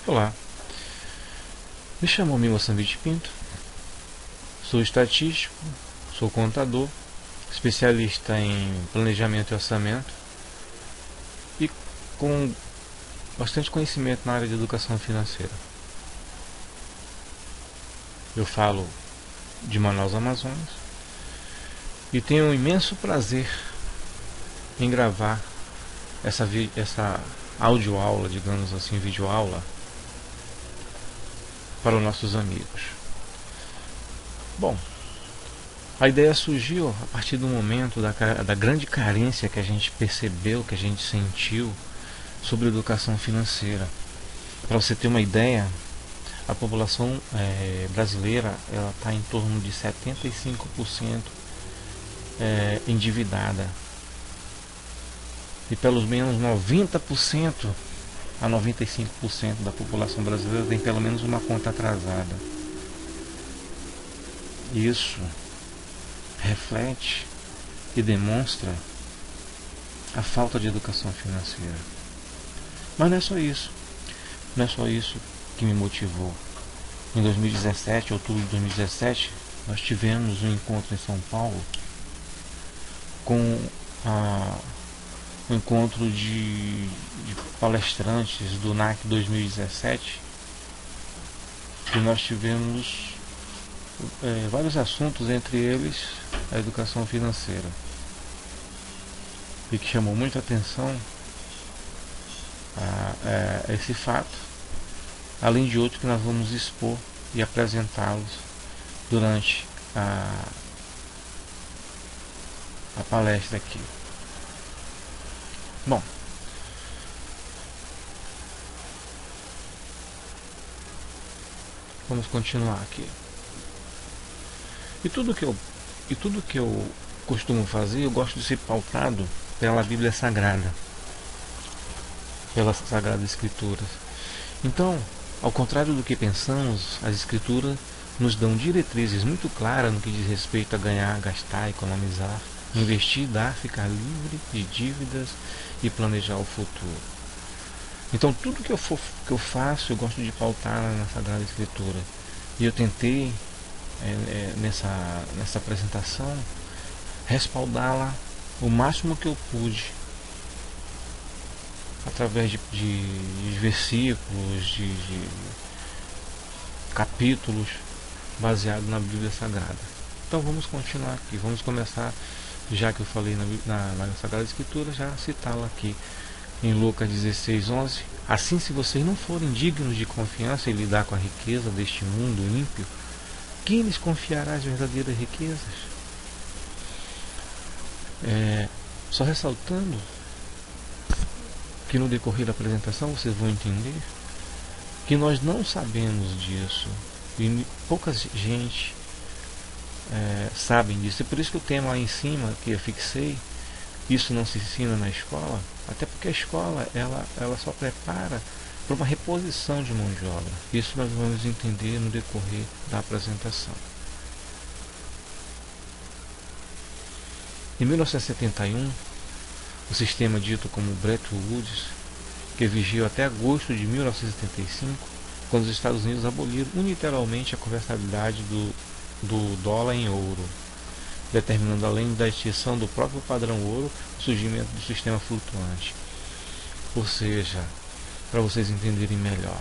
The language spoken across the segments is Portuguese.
Olá, me chamo Mimo Sanvite Pinto, sou estatístico, sou contador, especialista em planejamento e orçamento e com bastante conhecimento na área de educação financeira. Eu falo de Manaus, Amazonas e tenho um imenso prazer em gravar essa audioaula, digamos assim, videoaula para os nossos amigos. Bom, a ideia surgiu a partir do momento da grande carência que a gente percebeu, que a gente sentiu sobre educação financeira. Para você ter uma ideia, a população brasileira está em torno de 75% endividada. E pelo menos 90% a 95% da população brasileira tem pelo menos uma conta atrasada. Isso reflete e demonstra a falta de educação financeira. Mas não é só isso. Não é só isso que me motivou. Em 2017, outubro de 2017, nós tivemos um encontro em São Paulo com um encontro de palestrantes do NAC 2017 e nós tivemos vários assuntos, entre eles a educação financeira, e que chamou muita atenção a esse fato, além de outros que nós vamos expor e apresentá-los durante a palestra aqui. Bom, vamos continuar aqui. E tudo que eu costumo fazer, eu gosto de ser pautado pela Bíblia Sagrada, pelas Sagradas Escrituras. Então, ao contrário do que pensamos, as Escrituras nos dão diretrizes muito claras no que diz respeito a ganhar, gastar, economizar, investir, dar, ficar livre de dívidas e planejar o futuro. Então tudo que eu faço, eu gosto de pautar na Sagrada Escritura. E eu tentei nessa apresentação respaldá-la o máximo que eu pude através de versículos, de capítulos baseados na Bíblia Sagrada. Então vamos continuar aqui, vamos começar, já que eu falei na Sagrada Escritura, já citá-la aqui em Lucas 16:11. Assim, se vocês não forem dignos de confiança em lidar com a riqueza deste mundo ímpio, quem lhes confiará as verdadeiras riquezas? Só ressaltando que no decorrer da apresentação vocês vão entender que nós não sabemos disso e pouca gente sabem disso. E por isso que o tema lá em cima que eu fixei, isso não se ensina na escola, até porque a escola ela só prepara para uma reposição de mão de obra. Isso nós vamos entender no decorrer da apresentação. Em 1971, o sistema dito como Bretton Woods, que vigiu até agosto de 1975, quando os Estados Unidos aboliram unilateralmente a convertibilidade do dólar em ouro, determinando, além da extinção do próprio padrão ouro, o surgimento do sistema flutuante. Ou seja, para vocês entenderem melhor,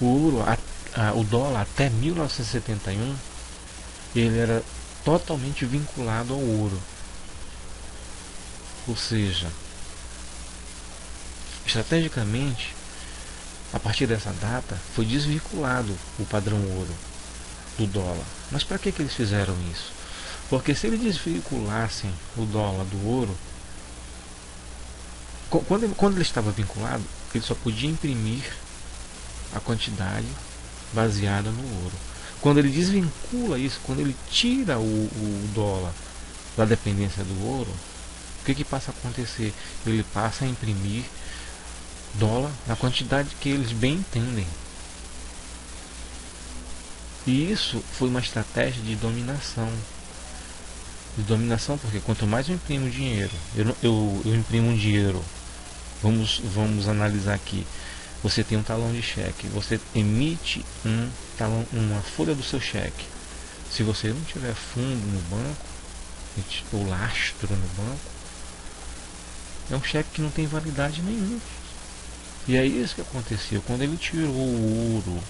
o dólar até 1971 ele era totalmente vinculado ao ouro. Ou seja, estrategicamente, a partir dessa data foi desvinculado o padrão ouro do dólar. Mas para que eles fizeram isso? Porque se eles desvinculassem o dólar do ouro, quando ele estava vinculado, ele só podia imprimir a quantidade baseada no ouro. Quando ele desvincula isso, quando ele tira o dólar da dependência do ouro, o que passa a acontecer? Ele passa a imprimir dólar na quantidade que eles bem entendem. E isso foi uma estratégia de dominação. Porque quanto mais eu imprimo dinheiro, eu imprimo um dinheiro Vamos analisar aqui. Você tem um talão de cheque, você emite uma folha do seu cheque. Se você não tiver fundo no banco, ou lastro no banco, é um cheque que não tem validade nenhuma. E é isso que aconteceu quando ele tirou o ouro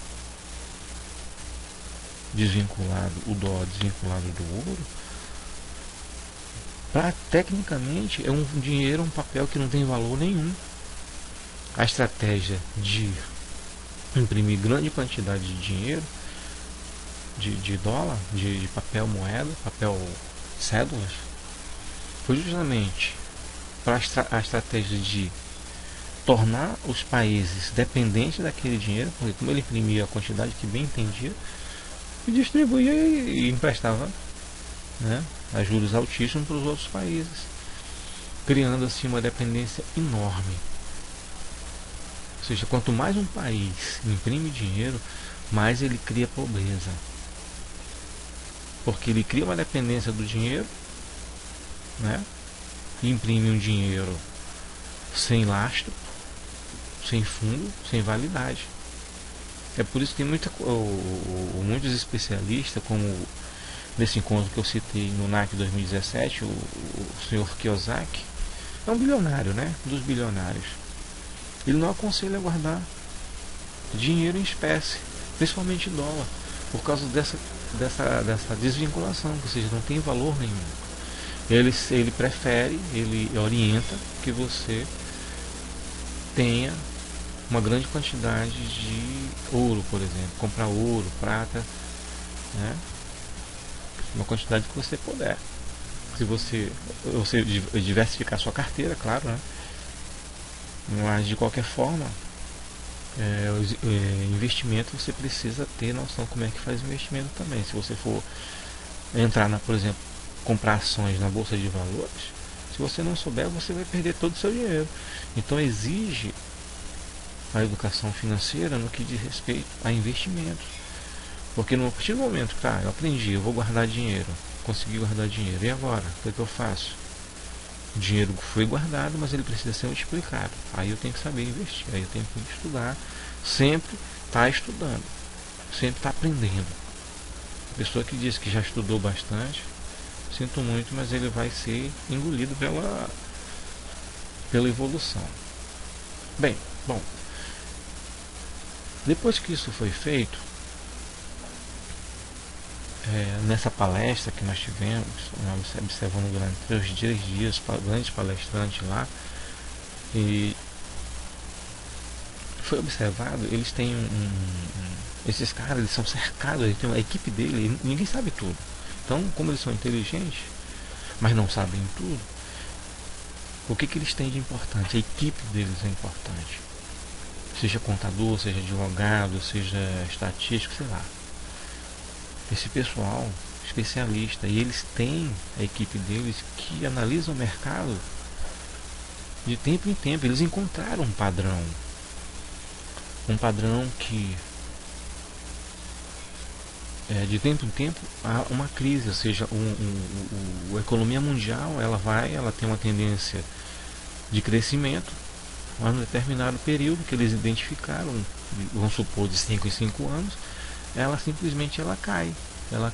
desvinculado, o dólar desvinculado do ouro. Tecnicamente é um dinheiro, um papel que não tem valor nenhum. A estratégia de imprimir grande quantidade de dinheiro, de dólar, de papel moeda, papel cédulas, foi justamente para a estratégia de tornar os países dependentes daquele dinheiro, porque como ele imprimia a quantidade que bem entendia, e distribuía e emprestava, né, a juros altíssimos para os outros países, criando assim uma dependência enorme. Ou seja, quanto mais um país imprime dinheiro, mais ele cria pobreza. Porque ele cria uma dependência do dinheiro, né? E imprime um dinheiro sem lastro, sem fundo, sem validade. É por isso que tem muitos especialistas, como nesse encontro que eu citei no NAC 2017, o senhor Kiyosaki, é um bilionário, né? Dos bilionários. Ele não aconselha a guardar dinheiro em espécie, principalmente dólar, por causa dessa desvinculação, ou seja, não tem valor nenhum. Ele prefere, ele orienta que você tenha uma grande quantidade de ouro, por exemplo, comprar ouro, prata, né? Uma quantidade que você puder. Se você diversificar sua carteira, claro, né? Mas de qualquer forma, investimento, você precisa ter noção como é que faz investimento também. Se você for entrar por exemplo, comprar ações na bolsa de valores, se você não souber, você vai perder todo o seu dinheiro. Então exige a educação financeira no que diz respeito a investimentos. Porque no partir do momento que eu aprendi, eu vou guardar dinheiro, consegui guardar dinheiro, e agora? O que eu faço? O dinheiro foi guardado, mas ele precisa ser multiplicado. Aí eu tenho que saber investir, aí eu tenho que estudar, sempre estar estudando, sempre estar aprendendo. A pessoa que diz que já estudou bastante, sinto muito, mas ele vai ser engolido pela evolução. Bem, bom, depois que isso foi feito, nessa palestra que nós tivemos, nós observando durante 3 dias, grandes palestrantes lá, e foi observado, eles têm esses caras, eles são cercados, eles têm uma equipe dele, ninguém sabe tudo. Então, como eles são inteligentes, mas não sabem tudo, o que eles têm de importante? A equipe deles é importante. Seja contador, seja advogado, seja estatístico, sei lá. Esse pessoal especialista, e eles têm a equipe deles que analisa o mercado de tempo em tempo. Eles encontraram um padrão que de tempo em tempo há uma crise, ou seja, a economia mundial ela tem uma tendência de crescimento a um determinado período que eles identificaram, vamos supor de 5 em 5 anos, ela simplesmente cai, ela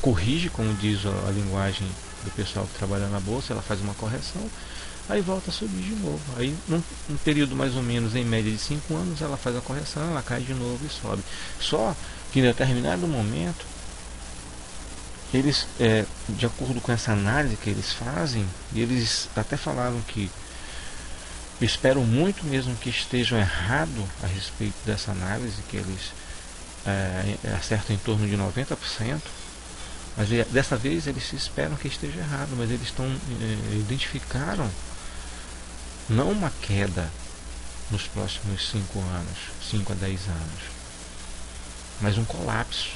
corrige, como diz a linguagem do pessoal que trabalha na bolsa, ela faz uma correção, aí volta a subir de novo. Aí num período mais ou menos em média de 5 anos ela faz a correção, ela cai de novo e sobe. Só que em determinado momento eles, de acordo com essa análise que eles fazem, eles até falaram que espero muito mesmo que estejam errados a respeito dessa análise, que eles acertam em torno de 90%, mas dessa vez eles esperam que esteja errado, mas eles identificaram não uma queda nos próximos 5 anos, 5 a 10 anos, mas um colapso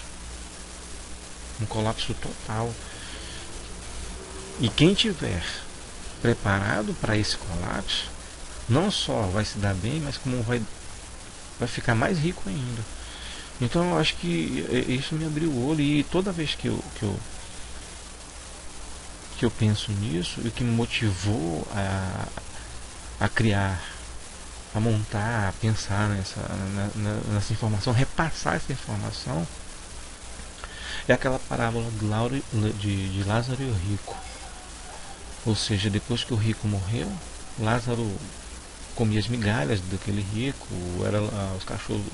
total. E quem tiver preparado para esse colapso, não só vai se dar bem, mas como vai ficar mais rico ainda. Então eu acho que isso me abriu o olho, e toda vez que eu penso nisso, e o que me motivou a criar, a montar, a pensar nessa informação, repassar essa informação, é aquela parábola de Lázaro e o rico. Ou seja, depois que o rico morreu, Lázaro comia as migalhas daquele rico, os cachorros,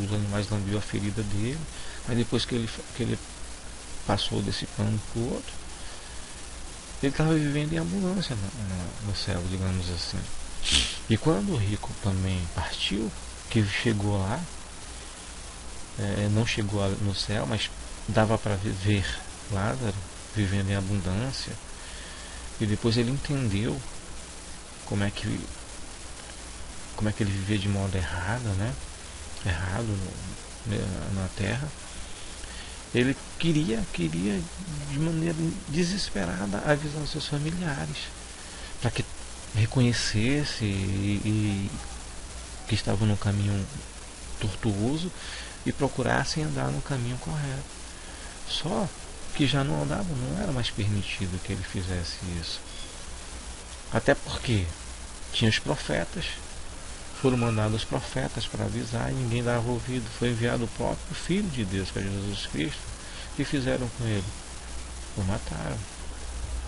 os animais lambiam a ferida dele, mas depois que ele passou desse plano para o outro, ele estava vivendo em abundância no céu, digamos assim. E quando o rico também partiu, que chegou lá, não chegou no céu, mas dava para ver Lázaro vivendo em abundância, e depois ele entendeu como é que ele vivia de modo errado, né? Errado na terra. Ele queria de maneira desesperada avisar os seus familiares para que reconhecesse e que estavam no caminho tortuoso e procurassem andar no caminho correto. Só que já não andava, não era mais permitido que ele fizesse isso. Até porque tinha os profetas, foram mandados os profetas para avisar e ninguém dava ouvido. Foi enviado o próprio Filho de Deus, que é Jesus Cristo, e fizeram com ele? O mataram.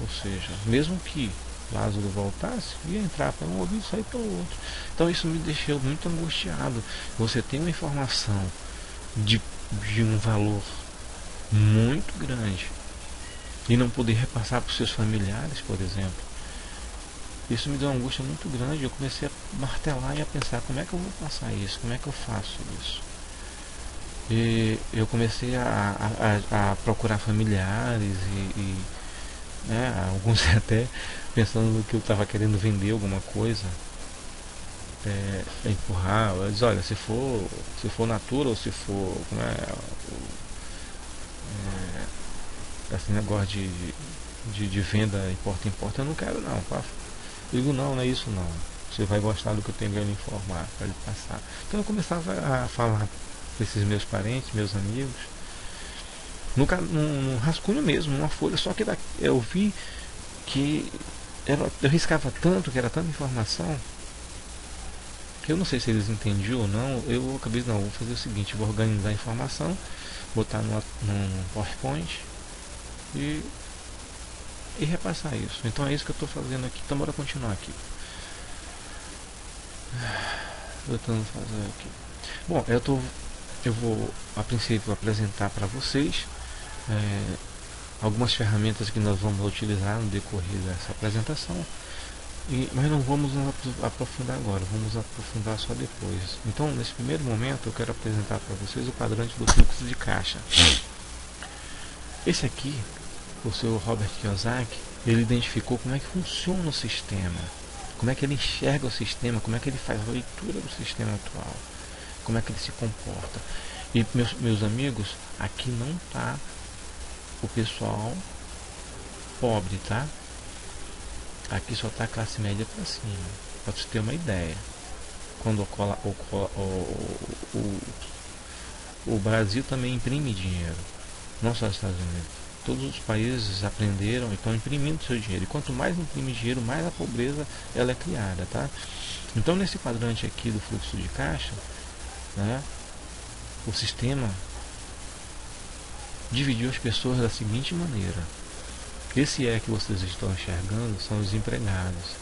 Ou seja, mesmo que Lázaro voltasse, ia entrar por um ouvido e sair pelo outro. Então isso me deixou muito angustiado. Você tem uma informação de um valor muito grande e não poder repassar para os seus familiares, por exemplo. Isso me deu uma angústia muito grande. Eu comecei a martelar e a pensar: como é que eu vou passar isso? Como é que eu faço isso? E eu comecei a procurar familiares alguns até pensando que eu estava querendo vender alguma coisa, empurrar. Eu disse: olha, se for Natura ou se for esse negócio de venda importa em porta, eu não quero não, tá? Eu digo: não é isso não. Você vai gostar do que eu tenho para lhe informar, para lhe passar. Então eu começava a falar para esses meus parentes, meus amigos, num rascunho mesmo, numa folha. Só que eu vi que eu riscava tanto, que era tanta informação, que eu não sei se eles entendiam ou não. Eu acabei, não, vou fazer o seguinte: vou organizar a informação, botar num PowerPoint e repassar isso. Então é isso que eu estou fazendo aqui. Então bora continuar aqui. Voltando a fazer aqui. Bom, eu vou a princípio apresentar para vocês algumas ferramentas que nós vamos utilizar no decorrer dessa apresentação, mas não vamos aprofundar agora, vamos aprofundar só depois. Então, nesse primeiro momento, eu quero apresentar para vocês o quadrante do fluxo de caixa. Esse aqui, o Sr. Robert Kiyosaki, ele identificou como é que funciona o sistema, como é que ele enxerga o sistema, como é que ele faz a leitura do sistema atual, como é que ele se comporta. E meus amigos, aqui não está o pessoal pobre, tá? Aqui só está a classe média para cima, para você ter uma ideia. Quando o Brasil também imprime dinheiro, não só os Estados Unidos. Todos os países aprenderam e estão imprimindo seu dinheiro. E quanto mais imprime dinheiro, mais a pobreza ela é criada, tá? Então, nesse quadrante aqui do fluxo de caixa, né, o sistema dividiu as pessoas da seguinte maneira: esse que vocês estão enxergando são os empregados.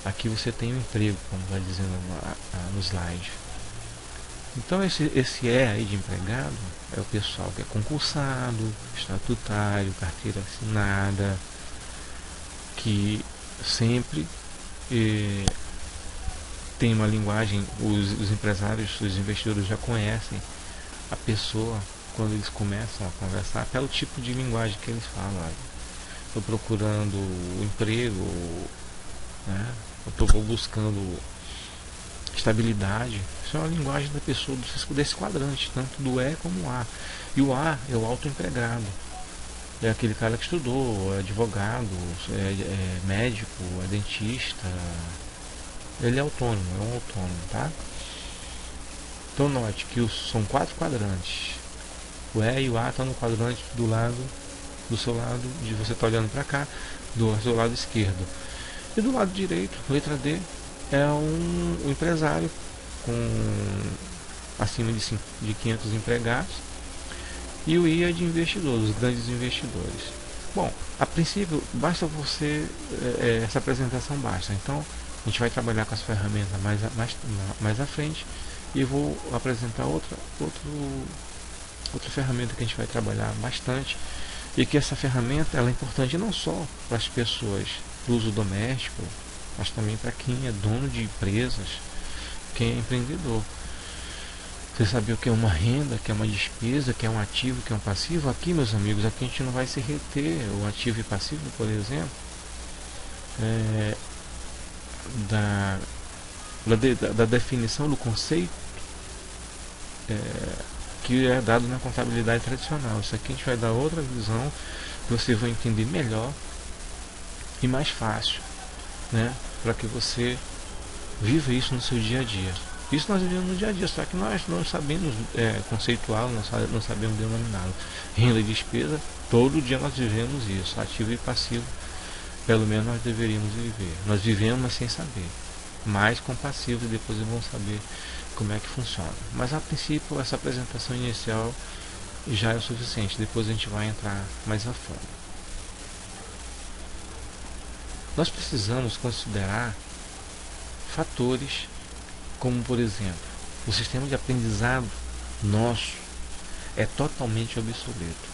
Aqui você tem um emprego, como vai dizendo no slide. Então esse aí de empregado é o pessoal que é concursado, estatutário, carteira assinada, que sempre tem uma linguagem. Os empresários, os investidores já conhecem a pessoa quando eles começam a conversar, pelo tipo de linguagem que eles falam. Estou procurando emprego, né? Eu estou buscando estabilidade. Isso é uma linguagem da pessoa desse quadrante, tanto do E como o A. E o A é o autoempregado. É aquele cara que estudou, é advogado, é médico, é dentista. Ele é autônomo, é um autônomo, tá? Então note que são 4 quadrantes. O E e o A estão no quadrante do seu lado, de você está olhando para cá, do seu lado esquerdo. E do lado direito, letra D, é um empresário com acima de 500 empregados, e o I é de investidores, os grandes investidores. Bom, a princípio basta você, essa apresentação basta. Então a gente vai trabalhar com as ferramentas mais à frente, e vou apresentar outra ferramenta que a gente vai trabalhar bastante, e que essa ferramenta ela é importante não só para as pessoas do uso doméstico, mas também para quem é dono de empresas, quem é empreendedor. Você saber o que é uma renda, o que é uma despesa, o que é um ativo, o que é um passivo. Aqui, meus amigos, aqui a gente não vai se reter o ativo e passivo, por exemplo, da definição do conceito que é dado na contabilidade tradicional. Isso aqui a gente vai dar outra visão, que você vai entender melhor e mais fácil, né, para que você viva isso no seu dia a dia. Isso nós vivemos no dia a dia, só que nós não sabemos conceituá-lo, não sabemos denominá-lo. Renda e despesa, todo dia nós vivemos isso, ativo e passivo, pelo menos nós deveríamos viver. Nós vivemos, mas sem saber. Mais com passivo, e depois vamos saber como é que funciona. Mas a princípio, essa apresentação inicial já é o suficiente, depois a gente vai entrar mais a fundo. Nós precisamos considerar fatores como, por exemplo, o sistema de aprendizado nosso é totalmente obsoleto.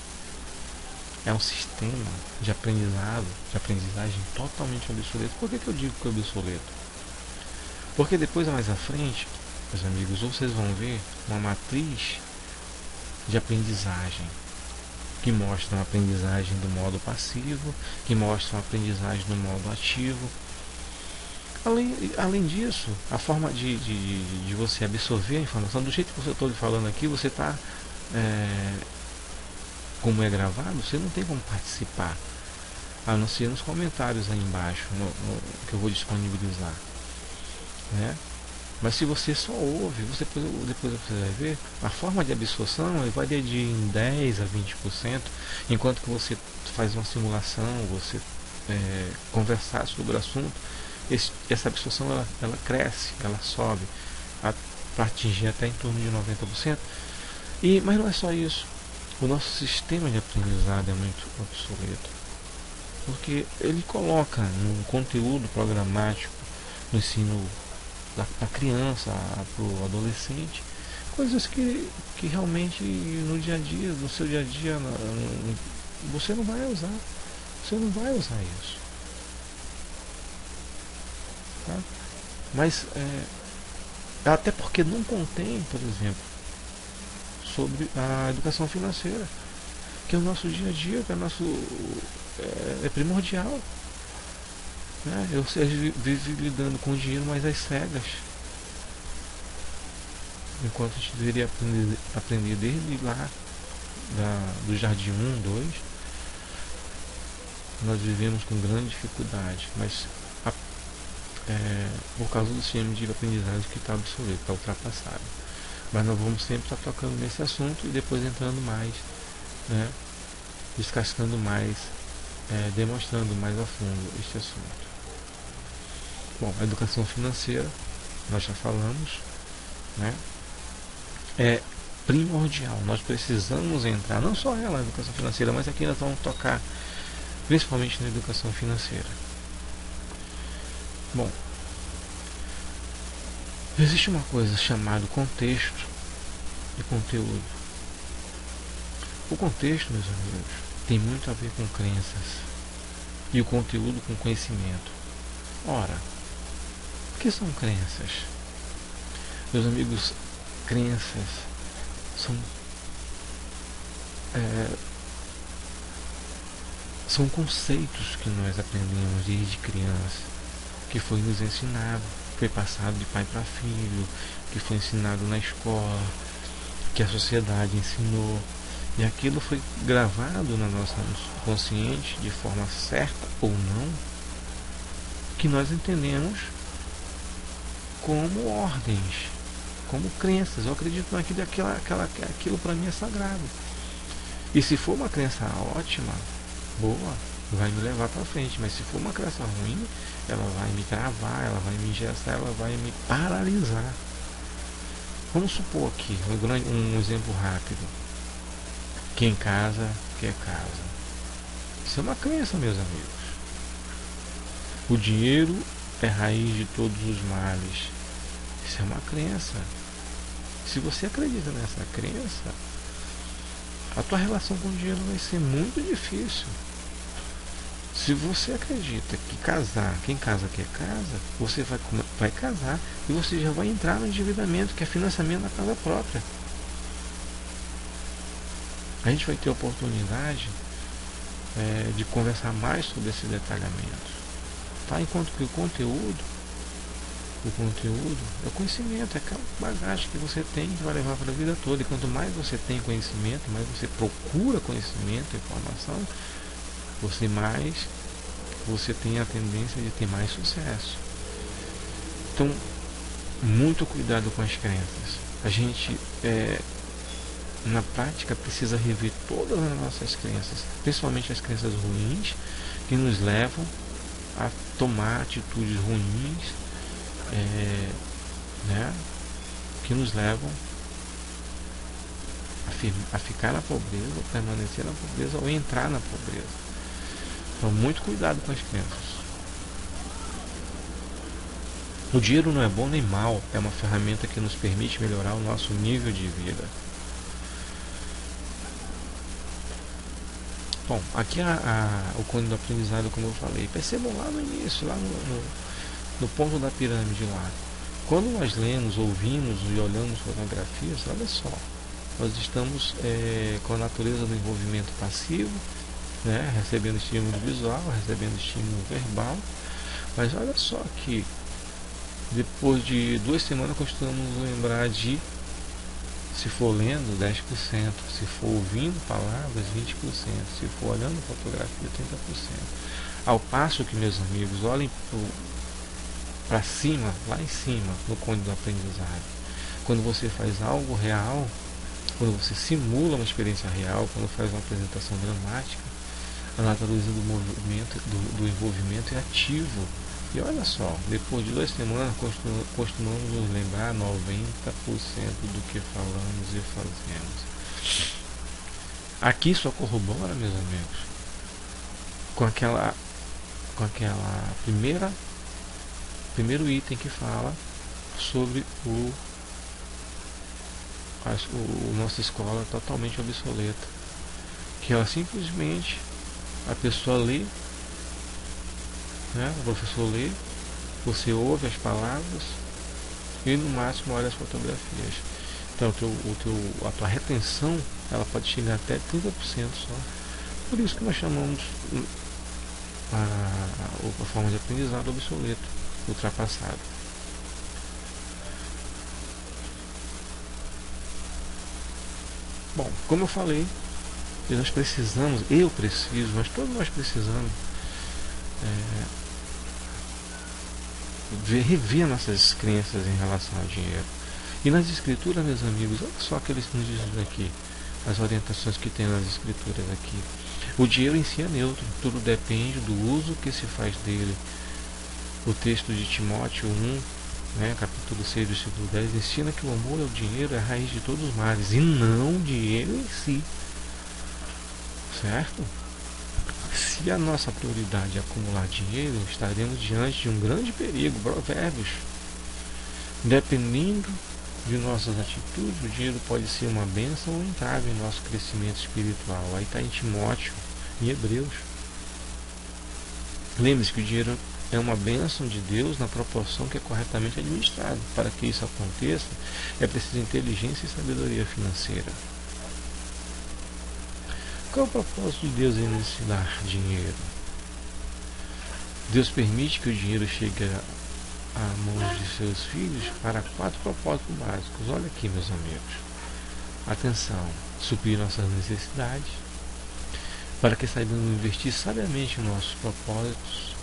É um sistema de aprendizagem totalmente obsoleto. Por que eu digo que é obsoleto? Porque depois, mais à frente, meus amigos, vocês vão ver uma matriz de aprendizagem que mostra uma aprendizagem do modo passivo, que mostra uma aprendizagem do modo ativo. Além disso, a forma de você absorver a informação, do jeito que eu estou lhe falando aqui, você está, como é gravado, você não tem como participar, a não ser nos comentários aí embaixo, que eu vou disponibilizar, né? Mas se você só ouve, depois você vai ver, a forma de absorção varia de 10 a 20%, enquanto que você faz uma simulação, você conversar sobre o assunto, essa absorção ela cresce, ela sobe para atingir até em torno de 90%. Mas não é só isso. O nosso sistema de aprendizado é muito obsoleto, porque ele coloca no conteúdo programático, no ensino da criança para o adolescente, coisas que realmente no dia a dia, no seu dia a dia, você não vai usar. Você não vai usar isso. Tá? Mas até porque não contém, por exemplo, sobre a educação financeira, que é o nosso dia a dia, que é primordial. Eu vivo lidando com o dinheiro, mas às cegas, enquanto a gente deveria aprender desde lá do jardim 1, 2. Nós vivemos com grande dificuldade, mas por causa do sistema de aprendizagem que está obsoleto, está ultrapassado. Mas nós vamos sempre estar tocando nesse assunto e depois entrando mais, né, descascando mais, demonstrando mais a fundo este assunto. Bom, a educação financeira, nós já falamos, né, é primordial. Nós precisamos entrar, não só ela, a educação financeira, mas aqui nós vamos tocar principalmente na educação financeira. Bom, existe uma coisa chamada contexto e conteúdo. O contexto, meus amigos, tem muito a ver com crenças, e o conteúdo com conhecimento. Ora, o que são crenças? Meus amigos, crenças são conceitos que nós aprendemos desde criança, que foi nos ensinado, foi passado de pai para filho, que foi ensinado na escola, que a sociedade ensinou, e aquilo foi gravado na nossa consciente de forma certa ou não, que nós entendemos como ordens, como crenças. Eu acredito naquilo, aquilo para mim é sagrado. E se for uma crença ótima, boa, vai me levar para frente. Mas se for uma crença ruim, ela vai me travar, ela vai me engessar, ela vai me paralisar. Vamos supor aqui um exemplo rápido. Quem casa, quer casa. Isso é uma crença, meus amigos. O dinheiro é raiz de todos os males. Isso é uma crença. Se você acredita nessa crença, a tua relação com o dinheiro vai ser muito difícil. Se você acredita que casar, quem casa quer casa, você vai casar e você já vai entrar no endividamento, que é financiamento da casa própria. A gente vai ter oportunidade de conversar mais sobre esse detalhamento. Tá? Enquanto que o conteúdo é o conhecimento, é aquela bagagem que você tem que vai levar para a vida toda. E quanto mais você tem conhecimento, mais você procura conhecimento, informação, mais você tem a tendência de ter mais sucesso. Então, muito cuidado com as crenças. A gente, na prática, precisa rever todas as nossas crenças, principalmente as crenças ruins, que nos levam a tomar atitudes ruins, que nos levam a ficar na pobreza, permanecer na pobreza ou entrar na pobreza. Então, muito cuidado com as crenças. O dinheiro não é bom nem mal, é uma ferramenta que nos permite melhorar o nosso nível de vida. Bom, aqui o cone do aprendizado, como eu falei, percebam lá no início, lá no ponto da pirâmide lá. Quando nós lemos, ouvimos e olhamos fotografias, olha só, nós estamos com a natureza do envolvimento passivo, recebendo estímulo visual, recebendo estímulo verbal, mas olha só que depois de 2 semanas costumamos lembrar de, se for lendo, 10%, se for ouvindo palavras, 20%, se for olhando fotografia, 30%. Ao passo que, meus amigos, olhem para cima, lá em cima, no cone do aprendizado. Quando você faz algo real, quando você simula uma experiência real, quando faz uma apresentação dramática, a natureza do movimento, do envolvimento é ativo. E olha só, depois de 2 semanas costumamos nos lembrar 90% do que falamos e fazemos. Aqui só corrobora, meus amigos, com aquela primeiro item que fala sobre nossa escola totalmente obsoleta, que ela simplesmente, a pessoa lê, o professor lê, você ouve as palavras e no máximo olha as fotografias. Então a tua retenção, ela pode chegar até 30% só. Por isso que nós chamamos a forma de aprendizado obsoleto, ultrapassado. Bom, como eu falei, nós precisamos, mas todos nós precisamos rever nossas crenças em relação ao dinheiro. E nas escrituras, meus amigos, olha só que eles nos dizem aqui, as orientações que tem nas escrituras aqui. O dinheiro em si é neutro, tudo depende do uso que se faz dele. O texto de Timóteo 1, capítulo 6, versículo 10, ensina que o amor ao dinheiro é a raiz de todos os males, e não o dinheiro em si. Certo? Se a nossa prioridade é acumular dinheiro, estaremos diante de um grande perigo. Provérbios. Dependendo de nossas atitudes, o dinheiro pode ser uma bênção ou um entrave em nosso crescimento espiritual. Aí está em Timóteo, em Hebreus. Lembre-se que o dinheiro é uma bênção de Deus na proporção que é corretamente administrado. Para que isso aconteça, é preciso inteligência e sabedoria financeira. Qual é o propósito de Deus em nos dar dinheiro? Deus permite que o dinheiro chegue às mãos de seus filhos para 4 propósitos básicos. Olha aqui, meus amigos. Atenção, suprir nossas necessidades, para que saibamos investir sabiamente em nossos propósitos,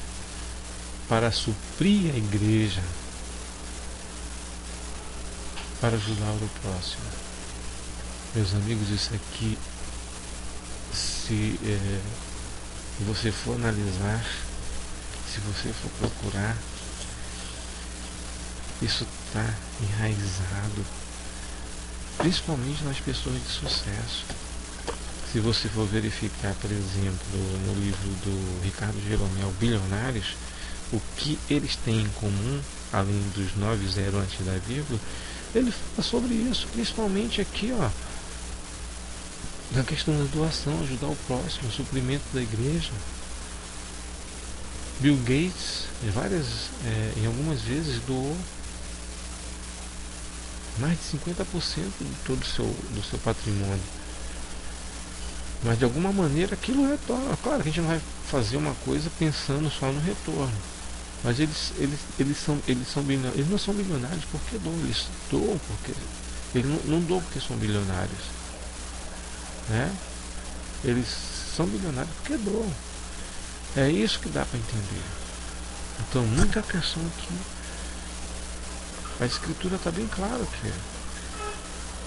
para suprir a igreja, para ajudar o próximo. Meus amigos, isso aqui e você for analisar, se você for procurar, isso está enraizado, principalmente nas pessoas de sucesso. Se você for verificar, por exemplo, no livro do Ricardo Jeromel, Bilionários, o que eles têm em comum, além dos 9 0 antes da vírgula, ele fala sobre isso, principalmente aqui, ó, na questão da doação, ajudar o próximo, o suprimento da igreja. Bill Gates, em algumas vezes, doou mais de 50% de todo do seu patrimônio. Mas de alguma maneira aquilo retorna. Claro que a gente não vai fazer uma coisa pensando só no retorno. Mas eles não são bilionários porque doam, eles doam porque. Eles não doam porque são bilionários. Né? Eles são bilionários porque doam. É isso que dá para entender. Então muita atenção aqui. A escritura está bem clara aqui.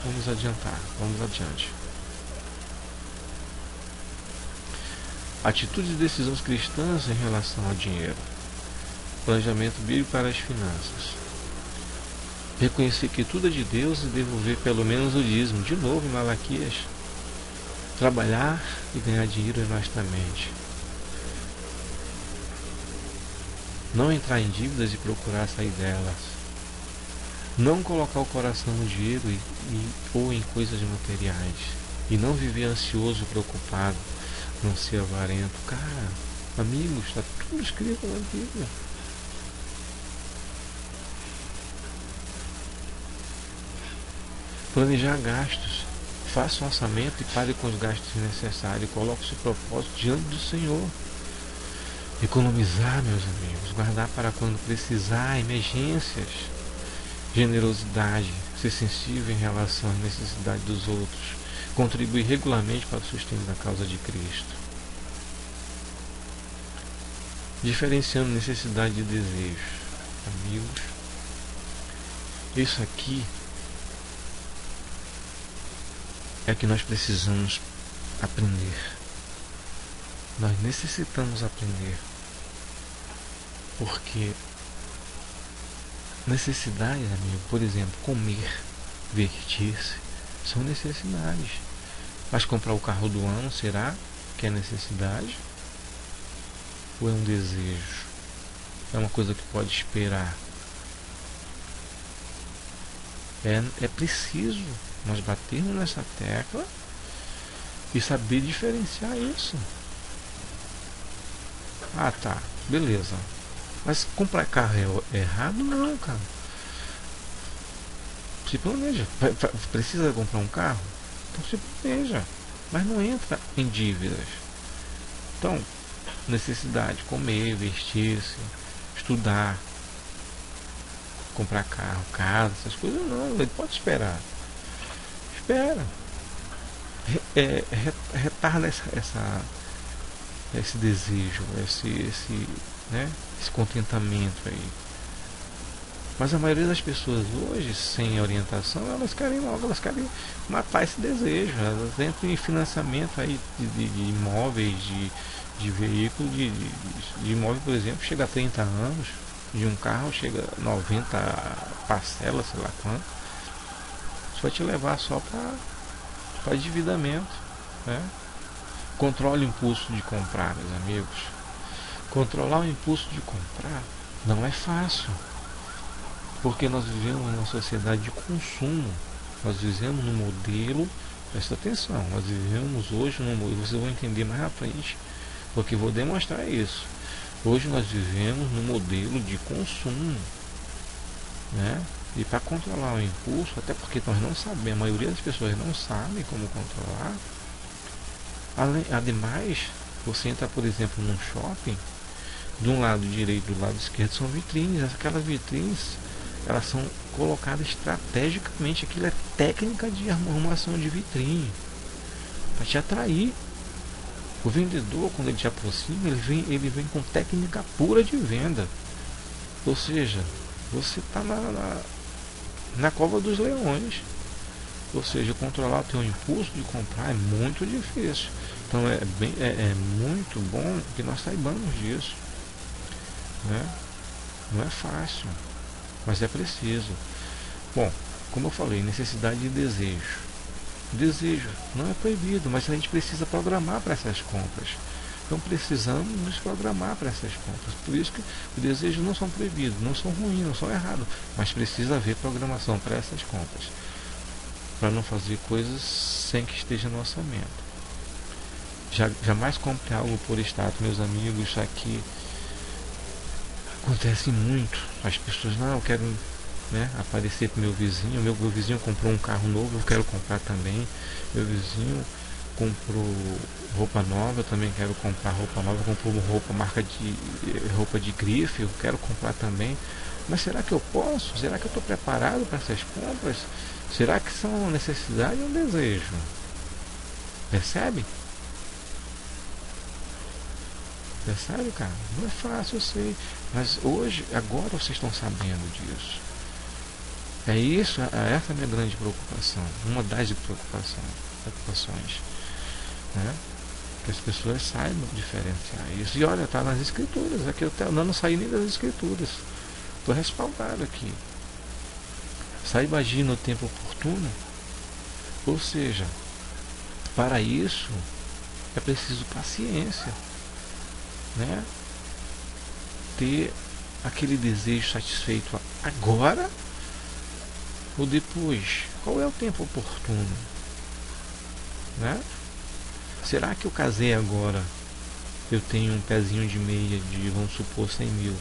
Vamos adiantar, vamos adiante. Atitudes e decisões cristãs em relação ao dinheiro. Planejamento bíblico para as finanças. Reconhecer que tudo é de Deus e devolver pelo menos o dízimo. De novo em Malaquias. Trabalhar e ganhar dinheiro honestamente. Não entrar em dívidas e procurar sair delas. Não colocar o coração no dinheiro ou em coisas materiais. E não viver ansioso e preocupado. Não ser avarento. Cara, amigos, está tudo escrito na Bíblia. Planejar gastos. Faça um orçamento e pare com os gastos desnecessários. Coloque o seu propósito diante do Senhor. Economizar, meus amigos. Guardar para quando precisar. Emergências. Generosidade. Ser sensível em relação às necessidades dos outros. Contribuir regularmente para o sustento da causa de Cristo. Diferenciando necessidade e desejo. Amigos, isso aqui é que nós precisamos aprender. Nós necessitamos aprender. Porque necessidade, amigo, por exemplo, comer, vestir-se, são necessidades. Mas comprar o carro do ano, será que é necessidade? Ou é um desejo? É uma coisa que pode esperar? É preciso nós batermos nessa tecla e saber diferenciar isso. Ah, tá, beleza. Mas comprar carro é errado? Não, cara. Se planeja. Precisa comprar um carro? Então se planeja. Mas não entra em dívidas. Então, necessidade, comer, vestir-se, estudar, comprar carro, casa, essas coisas não. Ele pode esperar. Espera. Retarda esse desejo, esse contentamento aí. Mas a maioria das pessoas hoje, sem orientação, elas querem matar esse desejo. Elas entram em financiamento aí de imóveis, de veículo, de imóvel, por exemplo, chega a 30 anos, de um carro chega a 90 parcelas, sei lá quanto. Isso vai te levar só para endividamento, né? Controle o impulso de comprar, meus amigos. Controlar o impulso de comprar não é fácil. Porque nós vivemos numa sociedade de consumo. Nós vivemos num modelo, presta atenção, nós vivemos hoje num modelo, vocês vão entender mais à frente, porque vou demonstrar isso. Hoje nós vivemos num modelo de consumo, né? E para controlar o impulso, até porque nós não sabemos, a maioria das pessoas não sabe como controlar. Ademais, você entra, por exemplo, num shopping, de um lado direito e do lado esquerdo são vitrines. Aquelas vitrines, elas são colocadas estrategicamente. Aquilo é técnica de arrumação de vitrine para te atrair. O vendedor, quando ele te aproxima, ele vem com técnica pura de venda. Ou seja, você está na cova dos leões. Ou seja, controlar o teu impulso de comprar é muito difícil. Então é muito bom que nós saibamos disso, né? Não é fácil, mas é preciso. Bom, como eu falei, necessidade de desejo. Desejo não é proibido, mas a gente precisa programar para essas compras. Então precisamos nos programar para essas compras. Por isso que os desejos não são proibidos, não são ruins, não são errados, mas precisa haver programação para essas compras, para não fazer coisas sem que esteja no orçamento. Jamais compre algo por status, meus amigos. Isso aqui acontece muito. As pessoas, não, eu quero, né, aparecer para meu vizinho. Meu vizinho comprou um carro novo, eu quero comprar também. Meu vizinho comprou roupa nova, eu também quero comprar roupa nova. Comprou roupa de grife, eu quero comprar também. Mas será que eu posso? Será que eu estou preparado para essas compras? Será que são uma necessidade ou um desejo? Percebe? Percebe, cara? Não é fácil, eu sei. Mas hoje, agora vocês estão sabendo disso. É isso, essa é a minha grande preocupação. Uma das preocupações. Né? Que as pessoas saibam diferenciar isso. E olha, está nas escrituras. Aqui eu não saí nem das escrituras. Estou respaldado aqui. Saiba agir no tempo oportuno. Ou seja, para isso é preciso paciência. Né? Ter aquele desejo satisfeito agora ou depois? Qual é o tempo oportuno? Né? Será que eu casei agora? Eu tenho um pezinho de meia de, vamos supor, 100 mil.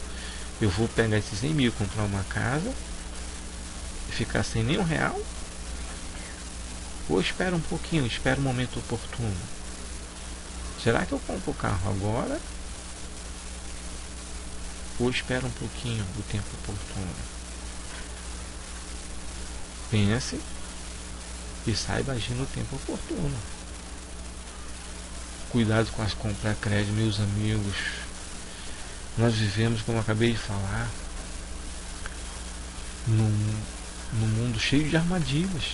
Eu vou pegar esses 100 mil, comprar uma casa e ficar sem nenhum real? Ou espero um pouquinho, espero um momento oportuno? Será que eu compro o carro agora? Ou espera um pouquinho do tempo oportuno? Pense e saiba agir no tempo oportuno. Cuidado com as compras a crédito, meus amigos. Nós vivemos, como eu acabei de falar, num mundo cheio de armadilhas.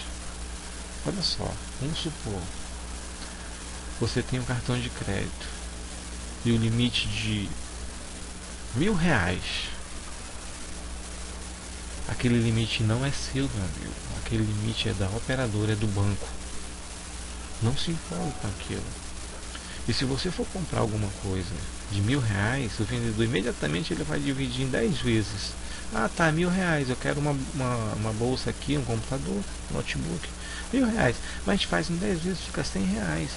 Olha só, vamos supor, você tem um cartão de crédito e o limite de R$ 1.000. Aquele limite não é seu, meu amigo. Aquele limite é da operadora, é do banco. Não se empolgue com aquilo. E se você for comprar alguma coisa de R$ 1.000, o vendedor imediatamente ele vai dividir em 10 vezes. Ah, tá, R$ 1.000. Eu quero uma bolsa aqui, um computador, um notebook. R$ 1.000. Mas a gente faz em 10 vezes, fica R$ 100.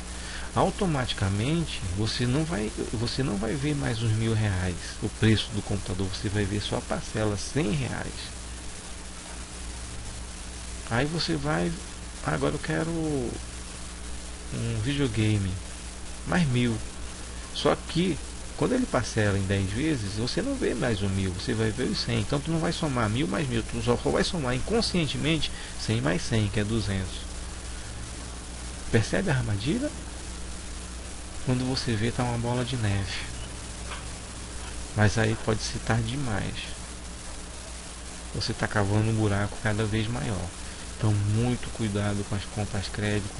Automaticamente você não vai ver mais os R$ 1.000, o preço do computador, você vai ver só a parcela R$ 100. Aí você vai, agora eu quero um videogame, mais 1.000. Só que quando ele parcela em 10 vezes, você não vê mais o 1.000, você vai ver os 100. Então tu não vai somar 1.000 mais 1.000, tu só vai somar inconscientemente 100 mais 100, que é 200. Percebe a armadilha? Quando você vê, tá uma bola de neve. Mas aí pode ser tarde demais. Você está cavando um buraco cada vez maior. Então muito cuidado com as compras crédito,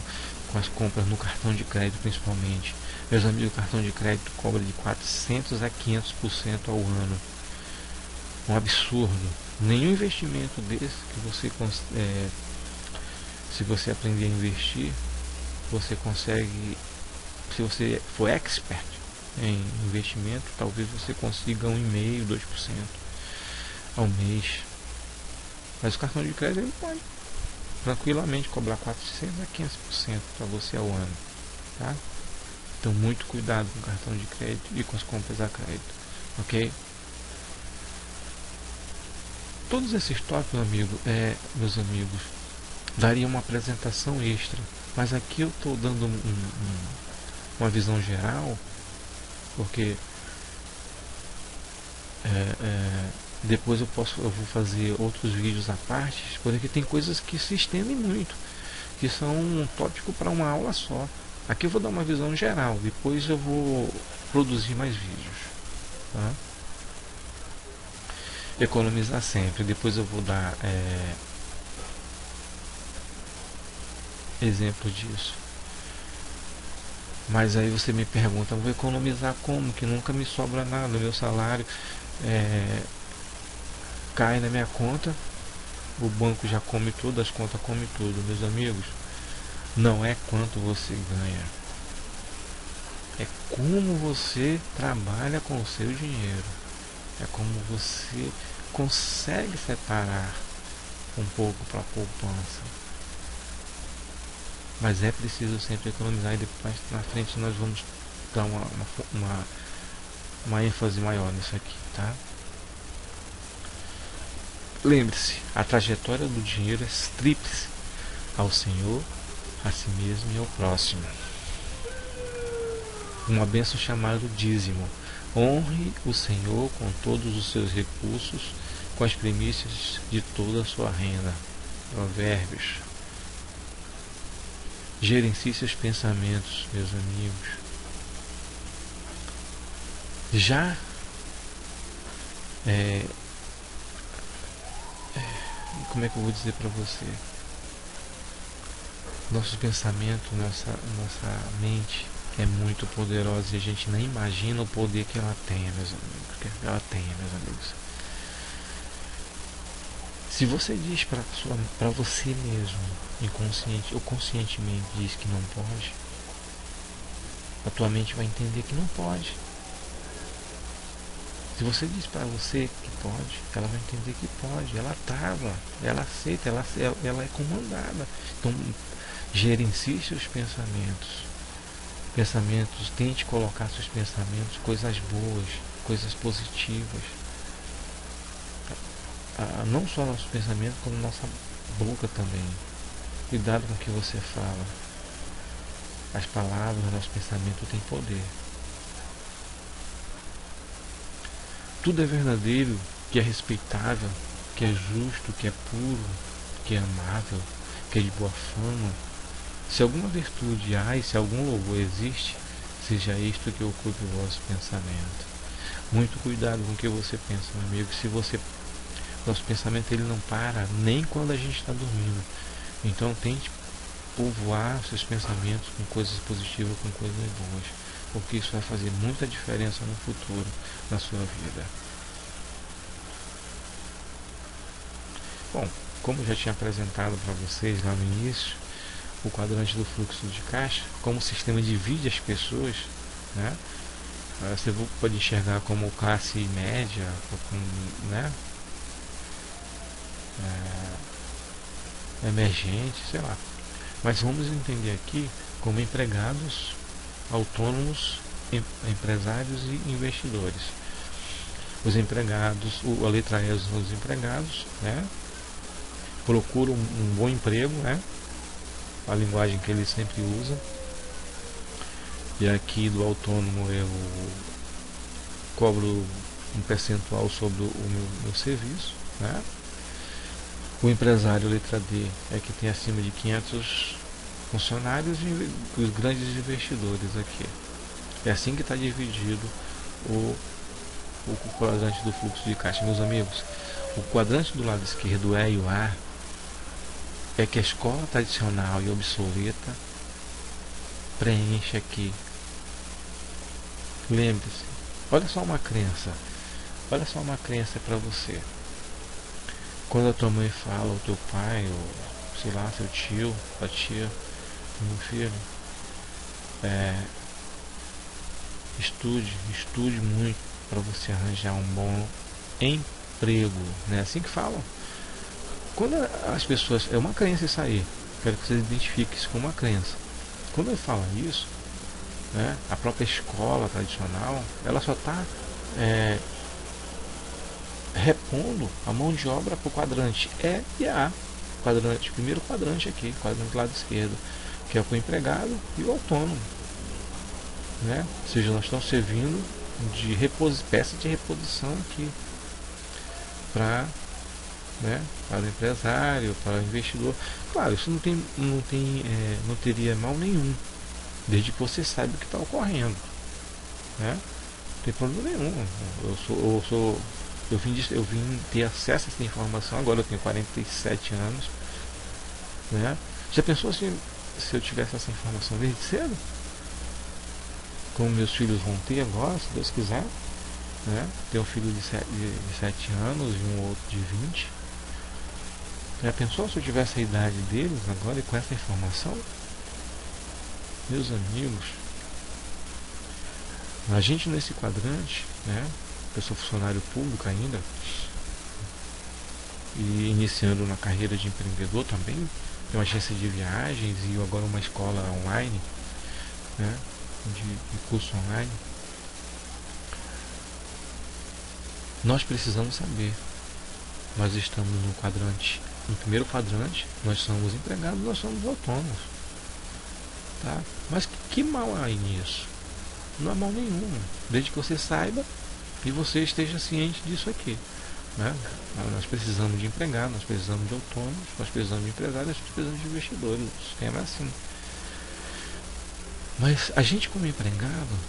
com as compras no cartão de crédito principalmente. Meus amigos, o cartão de crédito cobra de 400 a 500% ao ano. Um absurdo. Nenhum investimento desse que você se você aprender a investir, você consegue. Se você for expert em investimento, talvez você consiga 1,5%, 2% ao mês. Mas o cartão de crédito ele pode tranquilamente cobrar 400 a 500% para você ao ano, tá? Então muito cuidado com o cartão de crédito e com as compras a crédito, ok? Todos esses tópicos, meus amigos, daria uma apresentação extra, mas aqui eu estou dando uma visão geral, porque depois eu vou fazer outros vídeos à parte, porque tem coisas que se estendem muito, que são um tópico para uma aula só. Aqui eu vou dar uma visão geral, depois eu vou produzir mais vídeos, tá? Economizar sempre, depois eu vou dar exemplo disso. Mas aí você me pergunta, vou economizar como? Que nunca me sobra nada, meu salário cai na minha conta, o banco já come tudo, as contas comem tudo. Meus amigos, não é quanto você ganha, é como você trabalha com o seu dinheiro, é como você consegue separar um pouco para a poupança. Mas é preciso sempre economizar, e depois na frente nós vamos dar uma ênfase maior nisso aqui, tá? Lembre-se, a trajetória do dinheiro é tríplice: ao Senhor, a si mesmo e ao próximo. Uma bênção chamada dízimo. Honre o Senhor com todos os seus recursos, com as primícias de toda a sua renda. Provérbios. Gerencie seus pensamentos, meus amigos. Já como é que eu vou dizer para você? Nosso pensamento, nossa mente é muito poderosa e a gente nem imagina o poder que ela tenha, meus amigos. Se você diz para você mesmo, inconsciente ou conscientemente diz que não pode, a tua mente vai entender que não pode. Se você diz para você que pode, ela vai entender que pode. Ela trava, ela aceita, ela é comandada. Então, gerencie seus pensamentos. Tente colocar seus pensamentos, coisas boas, coisas positivas. Não só nosso pensamento, como nossa boca também. Cuidado com o que você fala. As palavras, nosso pensamento tem poder. Tudo é verdadeiro, que é respeitável, que é justo, que é puro, que é amável, que é de boa fama. Se alguma virtude há e se algum louvor existe, seja isto que ocupe o vosso pensamento. Muito cuidado com o que você pensa, meu amigo. Nosso pensamento ele não para nem quando a gente está dormindo. Então tente povoar seus pensamentos com coisas positivas, com coisas boas, porque isso vai fazer muita diferença no futuro, na sua vida. Bom, como eu já tinha apresentado para vocês lá no início, o quadrante do fluxo de caixa, como o sistema divide as pessoas, né? Você pode enxergar como classe média, né? Emergente, sei lá. Mas vamos entender aqui como empregados, autônomos, empresários e investidores. Os empregados, a letra E são os empregados, né? Procuram um bom emprego, né? A linguagem que ele sempre usa. E aqui do autônomo eu cobro um percentual sobre o meu serviço, né? O empresário, letra D, é que tem acima de 500 funcionários e os grandes investidores aqui. É assim que está dividido o quadrante do fluxo de caixa, meus amigos. O quadrante do lado esquerdo, o E e o A, é que a escola tradicional e obsoleta preenche aqui. Lembre-se, olha só uma crença para você. Quando a tua mãe fala, o teu pai, ou sei lá, seu tio, a tia, meu filho, estude muito para você arranjar um bom emprego, né? Assim que falam. Quando as pessoas, é uma crença isso aí, quero que vocês identifiquem isso como uma crença. Quando ele fala isso, né, a própria escola tradicional, ela só está repondo a mão de obra para o quadrante E e A. Primeiro quadrante aqui, quadrante do lado esquerdo, que é o empregado e o autônomo, né? Ou seja, nós estamos servindo de peça de reposição aqui para o empresário, para o investidor. Claro, isso não teria mal nenhum, desde que você saiba o que está ocorrendo, né? Não tem problema nenhum. Eu vim ter acesso a essa informação agora. Eu tenho 47 anos, né? Já pensou se eu tivesse essa informação desde cedo? como meus filhos vão ter agora, se Deus quiser, né? Tem um filho de 7 anos e um outro de 20. Já pensou se eu tivesse a idade deles agora e com essa informação? Meus amigos, a gente nesse quadrante, né? Eu sou funcionário público ainda e iniciando na carreira de empreendedor também, tem uma agência de viagens e agora uma escola online, né? De curso online. Nós precisamos saber, nós estamos no quadrante, no primeiro quadrante, nós somos empregados, nós somos autônomos, tá? Mas que mal há nisso? Não há mal nenhum, desde que você saiba e você esteja ciente disso aqui, né? Nós precisamos de empregados, nós precisamos de autônomos, nós precisamos de empresários, nós precisamos de investidores. O sistema é assim. Mas a gente, como empregado,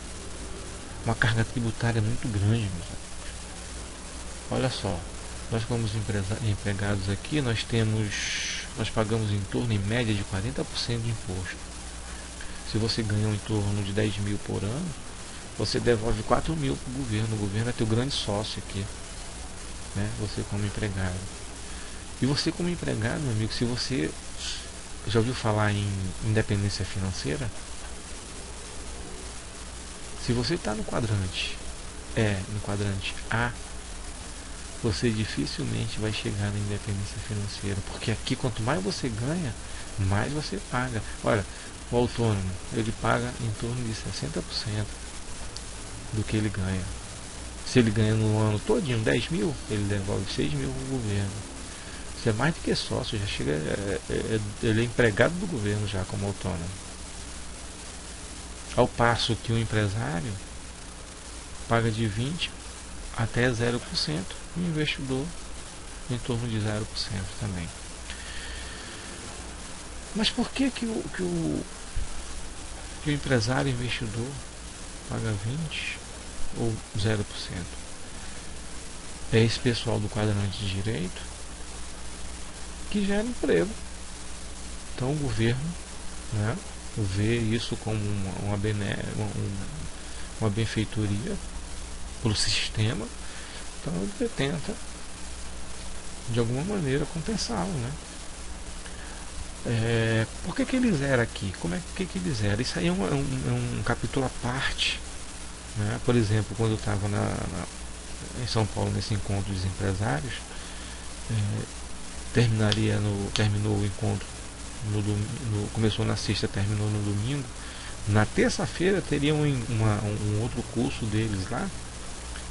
uma carga tributária muito grande, meus amigos. Olha só, nós como empregados aqui, nós pagamos em torno, em média, de 40% de imposto. Se você ganha em torno de 10 mil por ano, você devolve 4 mil para o governo. O governo é teu grande sócio aqui, né? Você como empregado. E você como empregado, meu amigo, se você já ouviu falar em independência financeira, se você está no quadrante A, você dificilmente vai chegar na independência financeira, porque aqui quanto mais você ganha, mais você paga. Olha, o autônomo, ele paga em torno de 60% do que ele ganha. Se ele ganha no ano todinho 10 mil, ele devolve 6 mil para o governo. Isso é mais do que sócio, já chega, ele é empregado do governo já como autônomo. Ao passo que o empresário paga de 20% até 0%, e o investidor em torno de 0% também. Mas por que o empresário investidor paga 20% ou 0%? É esse pessoal do quadrante de direito que gera emprego. Então o governo, né, vê isso como uma benfeitoria para o sistema, então ele tenta de alguma maneira compensá-lo, né? Por que ele zera aqui? Como é que ele zera? Isso aí é um capítulo à parte, né? Por exemplo, quando eu estava em São Paulo nesse encontro dos empresários, terminou o encontro começou na sexta, terminou no domingo. Na terça-feira teria um outro curso deles lá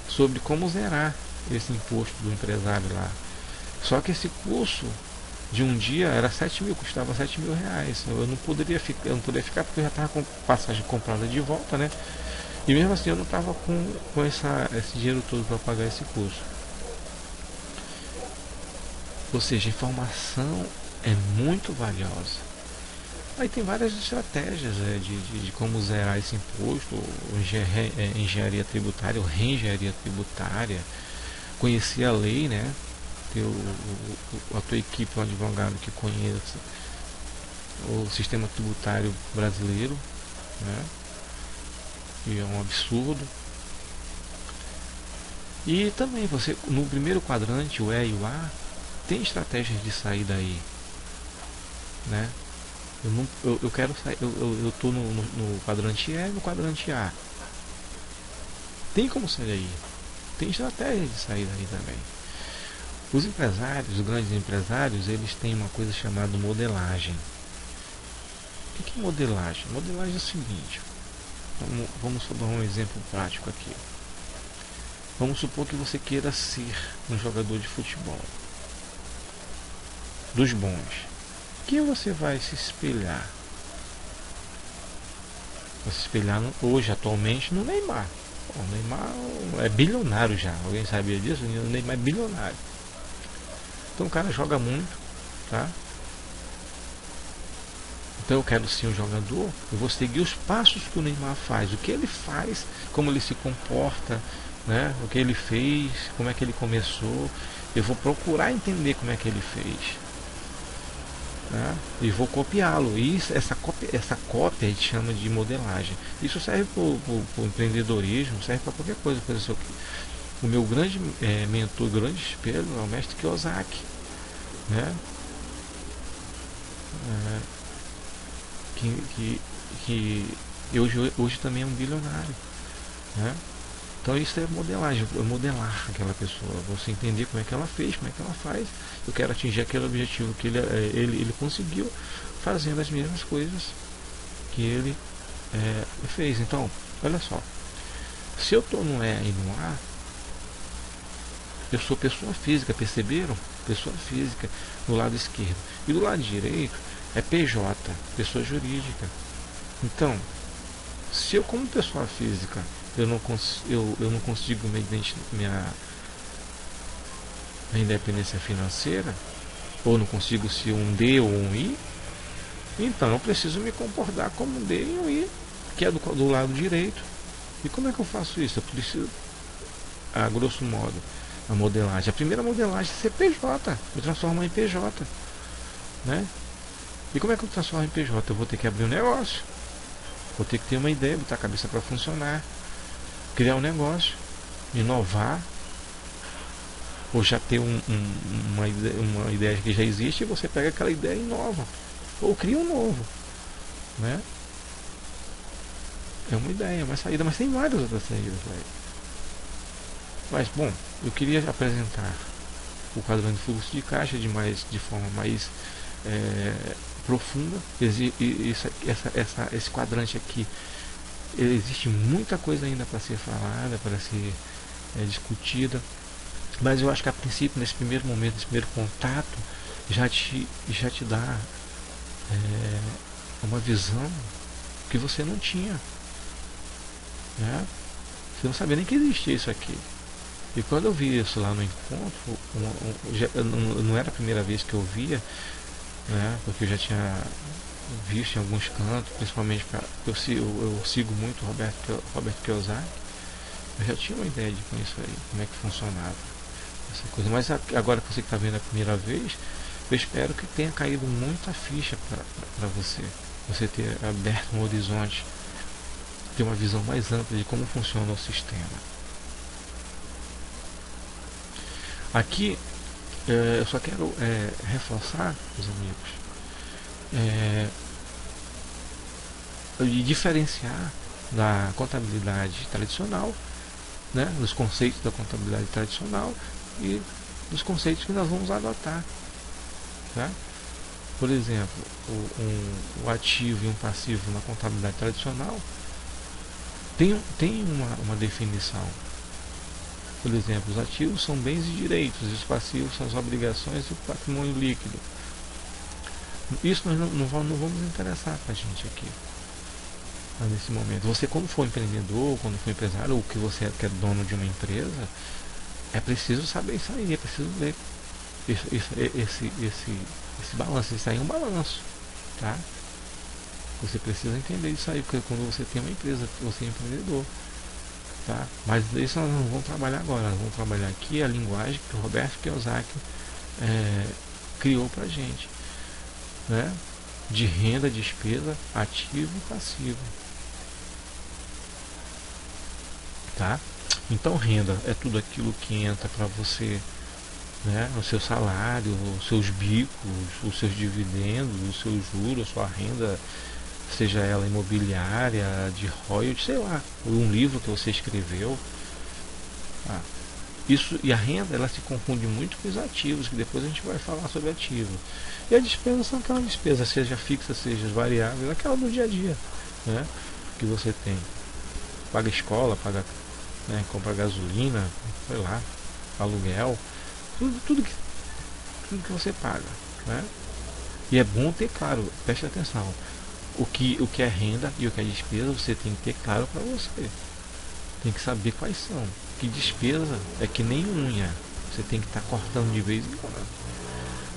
sobre como zerar esse imposto do empresário lá. Só que esse curso de um dia era 7 mil, custava 7 mil reais. Eu não poderia ficar porque eu já estava com passagem comprada de volta, né? E mesmo assim eu não estava com esse dinheiro todo para pagar esse curso. Ou seja, a informação é muito valiosa. Aí tem várias estratégias de como zerar esse imposto, engenharia tributária ou reengenharia tributária, conhecer a lei, né? Ter a tua equipe, um advogado que conheça o sistema tributário brasileiro, né? E é um absurdo. E também você, no primeiro quadrante, o E e o A, tem estratégias de sair daí, né? Eu quero sair, eu estou no quadrante E e no quadrante A. Tem como sair daí? Tem estratégia de sair daí também. Os empresários, os grandes empresários, eles têm uma coisa chamada modelagem. O que é modelagem? Modelagem é o seguinte, vamos dar um exemplo prático aqui. Vamos supor que você queira ser um jogador de futebol dos bons. Que você vai se espelhar? Vai se espelhar hoje, atualmente, no Neymar. O Neymar é bilionário já. Alguém sabia disso? O Neymar é bilionário. Então o cara joga muito, tá? Então eu quero ser um jogador, eu vou seguir os passos que o Neymar faz, o que ele faz, como ele se comporta, né? O que ele fez, como é que ele começou. Eu vou procurar entender como é que ele fez. né? E vou copiá-lo. E essa cópia a gente chama de modelagem. Isso serve para o empreendedorismo, serve para qualquer coisa. Por exemplo, o meu grande mentor, grande espelho é o mestre Kiyosaki, né? Que hoje também é um bilionário, né? Então isso é modelagem, é modelar aquela pessoa, você entender como é que ela fez, como é que ela faz. Eu quero atingir aquele objetivo que ele conseguiu fazendo as mesmas coisas que ele fez. Então, olha só, se eu estou no E e no A, eu sou pessoa física, perceberam? Pessoa física no lado esquerdo. E do lado direito é PJ, pessoa jurídica. Então, se eu como pessoa física eu não consigo minha independência financeira, ou não consigo ser um D ou um I, então eu preciso me comportar como um D e um I, que é do lado direito. E como é que eu faço isso? Eu preciso, a grosso modo, a modelagem. A primeira modelagem é ser PJ, eu transformo em PJ, né? E como é que eu transformo em PJ? Eu vou ter que abrir um negócio, vou ter que ter uma ideia, botar a cabeça para funcionar, criar um negócio, inovar, ou já ter uma ideia que já existe e você pega aquela ideia e inova, ou cria um novo, né? É uma ideia, uma saída, mas tem várias outras saídas. Mas bom, eu queria apresentar o quadrante de fluxo de caixa de forma mais profunda. Esse quadrante aqui, existe muita coisa ainda para ser falada, para ser discutida, mas eu acho que a princípio, nesse primeiro momento, nesse primeiro contato, já te dá uma visão que você não tinha, né? Você não sabia nem que existia isso aqui. E quando eu vi isso lá no encontro, não era a primeira vez que eu via, né? Porque eu já tinha visto em alguns cantos, principalmente eu sigo muito Robert Kiyosaki. Eu já tinha uma ideia de como isso aí, como é que funcionava essa coisa. Mas agora que você está vendo a primeira vez, eu espero que tenha caído muita ficha para você ter aberto um horizonte, ter uma visão mais ampla de como funciona o sistema. Aqui eu só quero reforçar, os amigos, e diferenciar da contabilidade tradicional, né, dos conceitos da contabilidade tradicional e dos conceitos que nós vamos adotar, tá? Por exemplo, o ativo e um passivo na contabilidade tradicional tem uma definição. Por exemplo, os ativos são bens e direitos, e os passivos são as obrigações e o patrimônio líquido. Isso nós não vamos interessar para a gente aqui, nesse momento. Você, quando for empreendedor, quando for empresário, ou que você é dono de uma empresa, é preciso saber isso aí, é preciso ver esse balanço. Isso aí é um balanço, tá? Você precisa entender isso aí, porque quando você tem uma empresa, você é empreendedor, tá? Mas isso nós não vamos trabalhar agora. Nós vamos trabalhar aqui a linguagem que o Roberto Kiyosaki criou pra gente, né? De renda, despesa, ativo e passivo, tá? Então renda é tudo aquilo que entra para você, né? O seu salário, os seus bicos, os seus dividendos, os seus juros, a sua renda, seja ela imobiliária, de royalties, sei lá, um livro que você escreveu. Isso, e a renda, ela se confunde muito com os ativos, que depois a gente vai falar sobre ativos. E a despesa são aquelas despesas, seja fixa, seja variável, aquela do dia a dia, né? Que você tem. Paga escola, paga, né, compra gasolina, sei lá, aluguel, tudo que você paga, né? E é bom ter claro, preste atenção, o que é renda e o que é despesa, você tem que ter claro para você. Tem que saber quais são. Que despesa é que nem unha, você tem que estar cortando de vez em quando.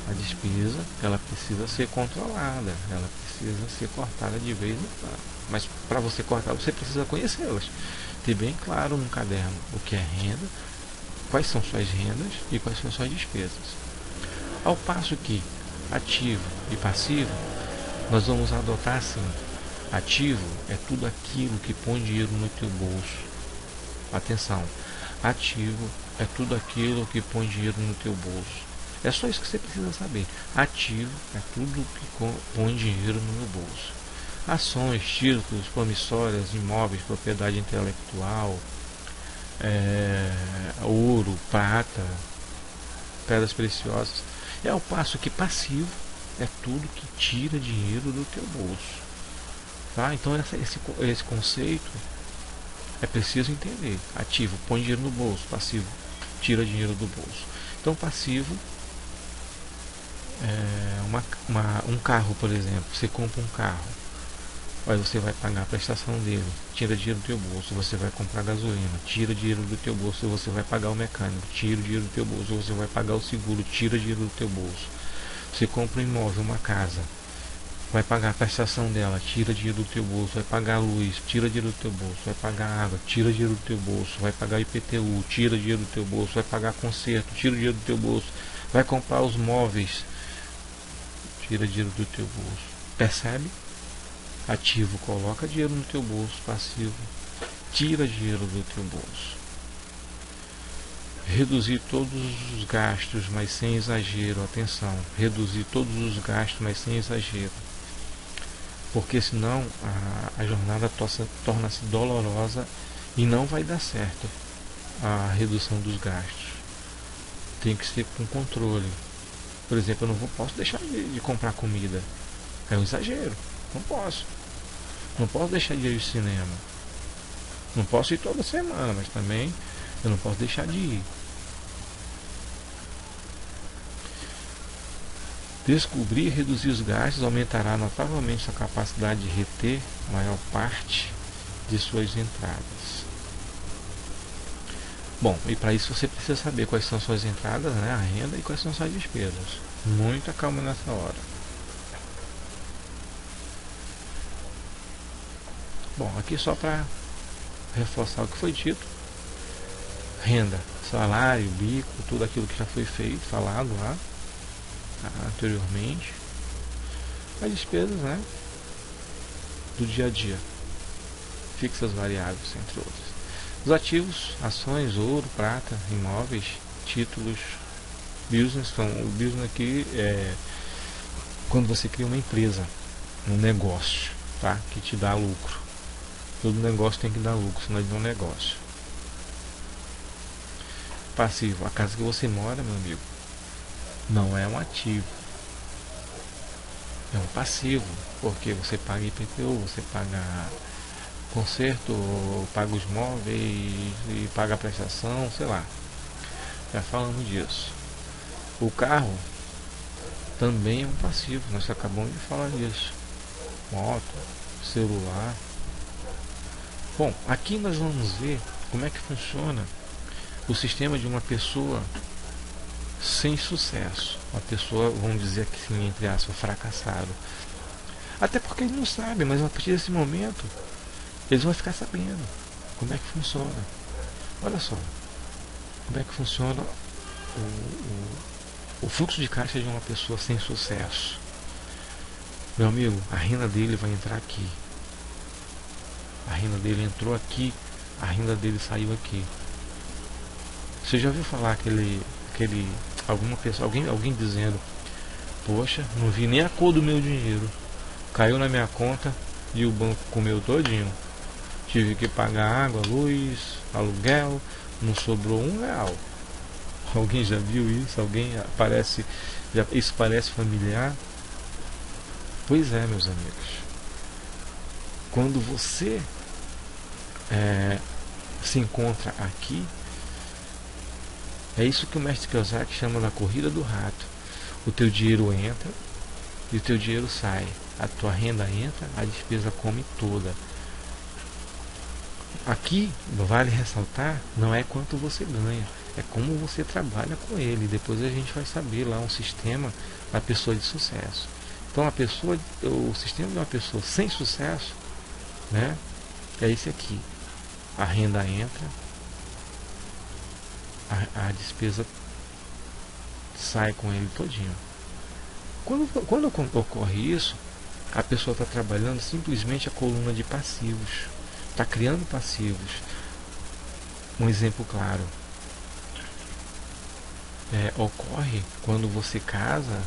A despesa, ela precisa ser controlada, ela precisa ser cortada de vez em quando. Mas para você cortar, você precisa conhecê-las. Ter bem claro no caderno o que é renda, quais são suas rendas e quais são suas despesas. Ao passo que ativo e passivo, nós vamos adotar assim. Ativo é tudo aquilo que põe dinheiro no teu bolso. Atenção, ativo é tudo aquilo que põe dinheiro no teu bolso. É só isso que você precisa saber. Ativo é tudo que põe dinheiro no meu bolso. Ações, títulos, promissórias, imóveis, propriedade intelectual, ouro, prata, pedras preciosas. É ao passo que passivo é tudo que tira dinheiro do teu bolso. Tá? Então esse conceito é preciso entender. Ativo, põe dinheiro no bolso. Passivo, tira dinheiro do bolso. Então passivo é um carro, por exemplo. Você compra um carro, aí você vai pagar a prestação dele, tira dinheiro do teu bolso. Você vai comprar gasolina, tira dinheiro do teu bolso. Você vai pagar o mecânico, tira dinheiro do teu bolso. Você vai pagar o seguro, tira dinheiro do teu bolso. Você compra um imóvel, uma casa, vai pagar a prestação dela, tira dinheiro do teu bolso. Vai pagar a luz, tira dinheiro do teu bolso. Vai pagar a água, tira dinheiro do teu bolso. Vai pagar IPTU, tira dinheiro do teu bolso. Vai pagar conserto, tira dinheiro do teu bolso. Vai comprar os móveis, tira dinheiro do teu bolso. Percebe? Ativo, coloca dinheiro no teu bolso. Passivo, tira dinheiro do teu bolso. Reduzir todos os gastos, mas sem exagero. Atenção, reduzir todos os gastos, mas sem exagero. Porque senão a jornada torna-se dolorosa e não vai dar certo a redução dos gastos. Tem que ser com controle. Por exemplo, eu não posso deixar de comprar comida. É um exagero. Não posso. Não posso deixar de ir ao cinema. Não posso ir toda semana, mas também eu não posso deixar de ir. Descobrir e reduzir os gastos aumentará notavelmente sua capacidade de reter maior parte de suas entradas. Bom, e para isso você precisa saber quais são suas entradas, né, a renda, e quais são suas despesas. Muita calma nessa hora. Bom, aqui só para reforçar o que foi dito. Renda, salário, bico, tudo aquilo que já foi feito, falado lá anteriormente. As despesas, né, do dia a dia, fixas, variáveis, entre outros. Os ativos, ações, ouro, prata, imóveis, títulos, business. Então, o business aqui é quando você cria uma empresa, um negócio, tá, que te dá lucro. Todo negócio tem que dar lucro, senão ele não é um negócio. Passivo, a casa que você mora, meu amigo, não é um ativo, é um passivo, porque você paga IPTU, você paga conserto, paga os móveis e paga a prestação, sei lá. Já falamos disso. O carro também é um passivo, nós acabamos de falar disso. Moto, celular. Bom, aqui nós vamos ver como é que funciona o sistema de uma pessoa sem sucesso. Uma pessoa, vamos dizer assim, entre aspas, fracassado. Até porque eles não sabem, mas a partir desse momento eles vão ficar sabendo como é que funciona. Olha só como é que funciona o fluxo de caixa de uma pessoa sem sucesso. Meu amigo, a renda dele vai entrar aqui. A renda dele entrou aqui, a renda dele saiu aqui. Você já ouviu falar alguma pessoa, alguém dizendo: poxa, não vi nem a cor do meu dinheiro, caiu na minha conta e o banco comeu todinho, tive que pagar água, luz, aluguel, não sobrou R$1. Alguém já viu isso? Isso parece familiar? Pois é, meus amigos, quando você se encontra aqui, é isso que o mestre Kiyosaki chama da corrida do rato. O teu dinheiro entra e o teu dinheiro sai. A tua renda entra, a despesa come toda. Aqui, vale ressaltar, não é quanto você ganha, é como você trabalha com ele. Depois a gente vai saber lá um sistema da pessoa de sucesso. Então o sistema de uma pessoa sem sucesso, né, é esse aqui. A renda entra, a despesa sai com ele todinho. Quando ocorre isso, a pessoa está trabalhando simplesmente a coluna de passivos, está criando passivos. Um exemplo claro ocorre quando você casa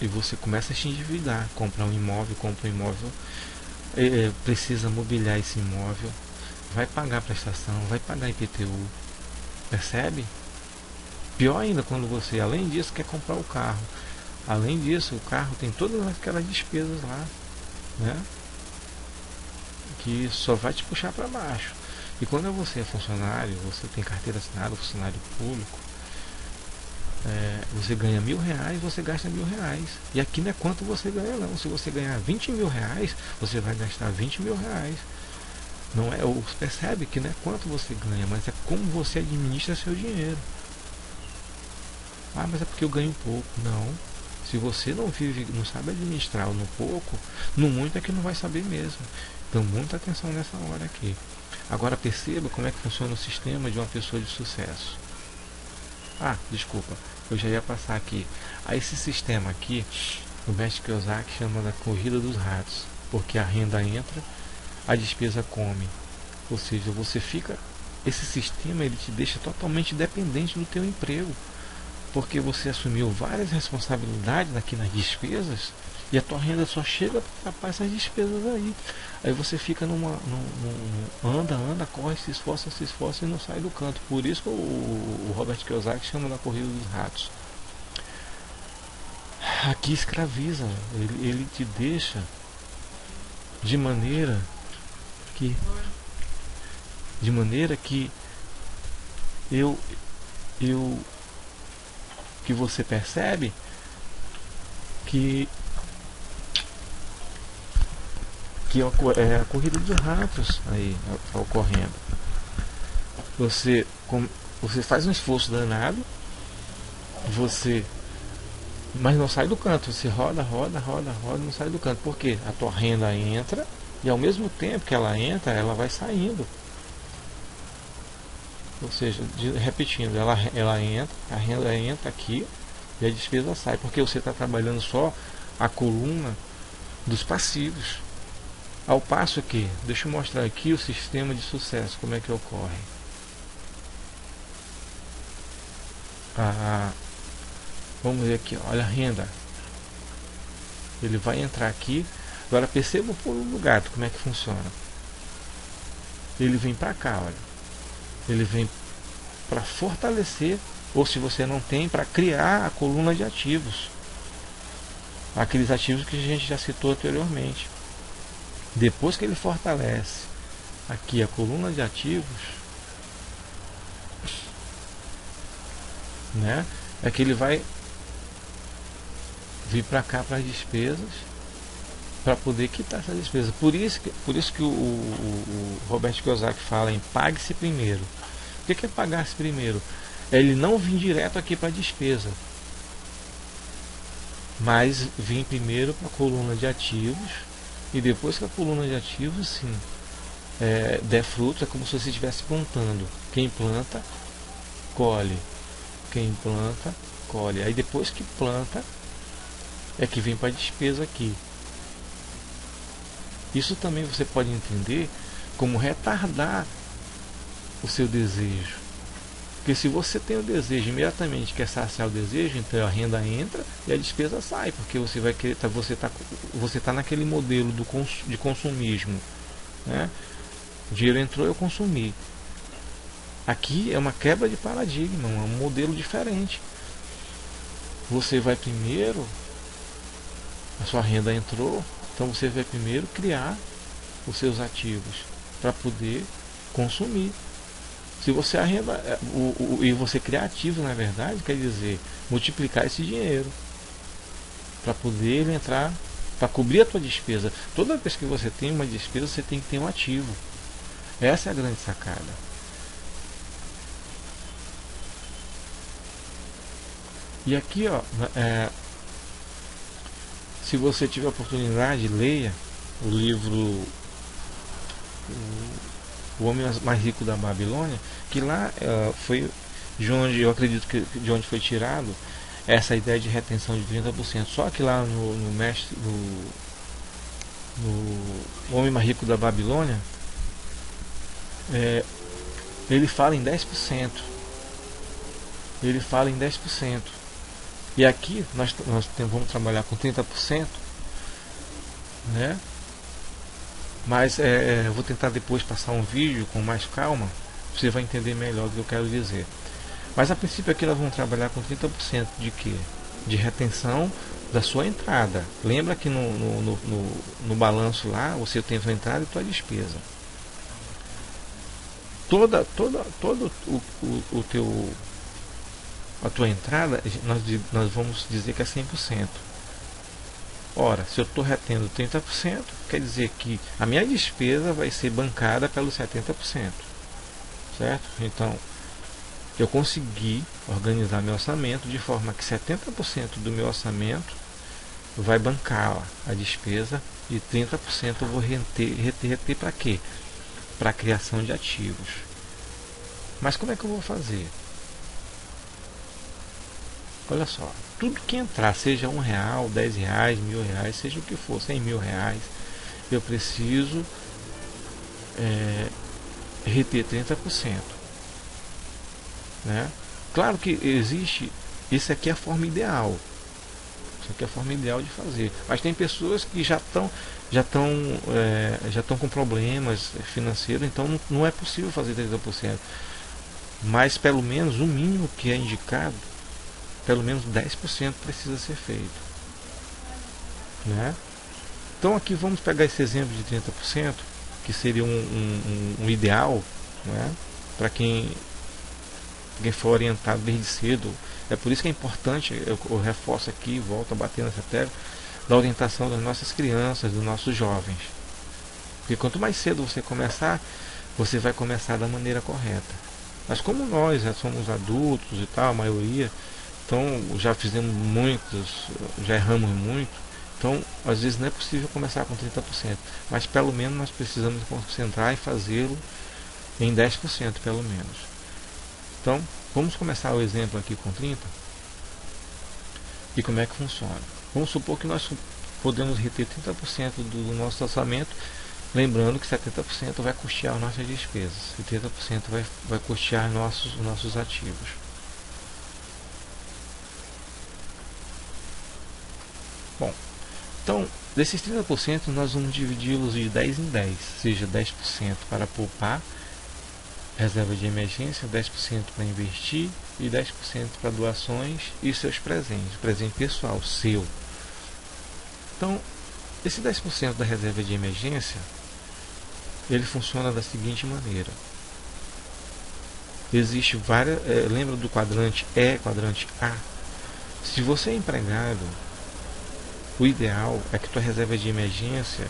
e você começa a se endividar, compra um imóvel, precisa mobiliar esse imóvel, vai pagar a prestação, vai pagar IPTU, percebe? Pior ainda quando você, além disso, quer comprar o carro. Além disso, o carro tem todas aquelas despesas lá, né? Que só vai te puxar para baixo. E quando você é funcionário, você tem carteira assinada, funcionário público, você ganha R$ 1.000, você gasta R$ 1.000. E aqui não é quanto você ganha não. Se você ganhar R$ 20.000, você vai gastar R$ 20.000. Não é, percebe que não é quanto você ganha, mas é como você administra seu dinheiro. Ah, mas é porque eu ganho pouco. Não. Se você não vive, não sabe administrar no pouco, no muito é que não vai saber mesmo. Então muita atenção nessa hora aqui. Agora perceba como é que funciona o sistema de uma pessoa de sucesso. Ah, desculpa, eu já ia passar aqui. Esse sistema aqui, o mestre Kiyosaki chama da corrida dos ratos, porque a renda entra, a despesa come. Ou seja, esse sistema ele te deixa totalmente dependente do teu emprego, porque você assumiu várias responsabilidades aqui nas despesas e a tua renda só chega para tapar essas despesas aí. Aí você fica anda, corre, se esforça e não sai do canto. Por isso que o Robert Kiyosaki chama da corrida dos ratos. Aqui escraviza, ele te deixa de maneira que que você percebe que é a corrida dos ratos aí ocorrendo. Você faz um esforço danado, mas não sai do canto. Você roda, não sai do canto. Por quê? A tua renda entra e ao mesmo tempo que ela entra, ela vai saindo. Ou seja, repetindo, ela entra, a renda entra aqui e a despesa sai, porque você está trabalhando só a coluna dos passivos. Ao passo que, deixa eu mostrar aqui o sistema de sucesso, como é que ocorre. Vamos ver aqui, olha a renda. Ele vai entrar aqui. Agora perceba o pulo do gato, como é que funciona. Ele vem para cá, olha. Ele vem para fortalecer, ou se você não tem, para criar a coluna de ativos. Aqueles ativos que a gente já citou anteriormente. Depois que ele fortalece aqui a coluna de ativos, né, é que ele vai vir para cá para as despesas, para poder quitar essas despesas. Por isso que o Robert Kiyosaki fala em pague-se primeiro. O que é pagar-se primeiro? É ele não vir direto aqui para a despesa, mas vir primeiro para a coluna de ativos. E depois que a coluna de ativos sim der frutos, é como se você estivesse plantando. Quem planta, colhe. Quem planta, colhe. Aí depois que planta, é que vem para a despesa aqui. Isso também você pode entender como retardar o seu desejo. Porque se você tem o desejo, imediatamente quer saciar o desejo, então a renda entra e a despesa sai, porque você vai querer, você tá naquele modelo de consumismo, né? O dinheiro entrou, eu consumi. Aqui é uma quebra de paradigma, um modelo diferente. Você vai primeiro, a sua renda entrou, então você vai primeiro criar os seus ativos para poder consumir. Se você arrenda e você criar ativos, na verdade, quer dizer multiplicar esse dinheiro para poder ele entrar, para cobrir a tua despesa. Toda vez que você tem uma despesa, você tem que ter um ativo. Essa é a grande sacada. E aqui, ó, se você tiver a oportunidade, leia o livro O Homem Mais Rico da Babilônia, que lá foi de onde eu acredito que de onde foi tirado essa ideia de retenção de 30%. Só que lá no mestre, no Homem Mais Rico da Babilônia, ele fala em 10%. Ele fala em 10%. E aqui nós vamos trabalhar com 30%, né? Mas eu vou tentar depois passar um vídeo com mais calma, você vai entender melhor o que eu quero dizer. Mas a princípio aqui nós vamos trabalhar com 30% de quê? De retenção da sua entrada. Lembra que no balanço lá você tem a sua entrada e a sua despesa. A tua entrada nós vamos dizer que é 100%. Ora, se eu estou retendo 30%, quer dizer que a minha despesa vai ser bancada pelos 70%. Certo? Então, eu consegui organizar meu orçamento de forma que 70% do meu orçamento vai bancar a despesa e 30% eu vou reter para quê? Para a criação de ativos. Mas como é que eu vou fazer? Olha só, tudo que entrar, seja R$1, R$10, R$1.000, seja o que for, R$100.000, eu preciso reter 30%. Né? Claro que existe, isso aqui é a forma ideal. Isso aqui é a forma ideal de fazer. Mas tem pessoas que já estão com problemas financeiros, então não é possível fazer 30%. Mas pelo menos o mínimo que é indicado, pelo menos 10% precisa ser feito. Né? Então aqui vamos pegar esse exemplo de 30%, que seria um ideal, né? Para quem for orientado desde cedo. É por isso que é importante, eu reforço aqui, volto a bater nessa tecla, da orientação das nossas crianças, dos nossos jovens. Porque quanto mais cedo você começar, você vai começar da maneira correta. Mas como nós já somos adultos e tal, a maioria, então já fizemos muitos, já erramos muito, então às vezes não é possível começar com 30%, mas pelo menos nós precisamos concentrar e fazê-lo em 10% pelo menos. Então vamos começar o exemplo aqui com 30%. E como é que funciona? Vamos supor que nós podemos reter 30% do nosso orçamento, lembrando que 70% vai custear nossas despesas e 30% vai custear nossos ativos. Bom, então desses 30% nós vamos dividi-los de 10 em 10, seja 10% para poupar, reserva de emergência, 10% para investir e 10% para doações e seus presentes, presente pessoal, seu. Então, esse 10% da reserva de emergência, ele funciona da seguinte maneira. Existe várias, lembra do quadrante E, quadrante A? Se você é empregado, o ideal é que tua reserva de emergência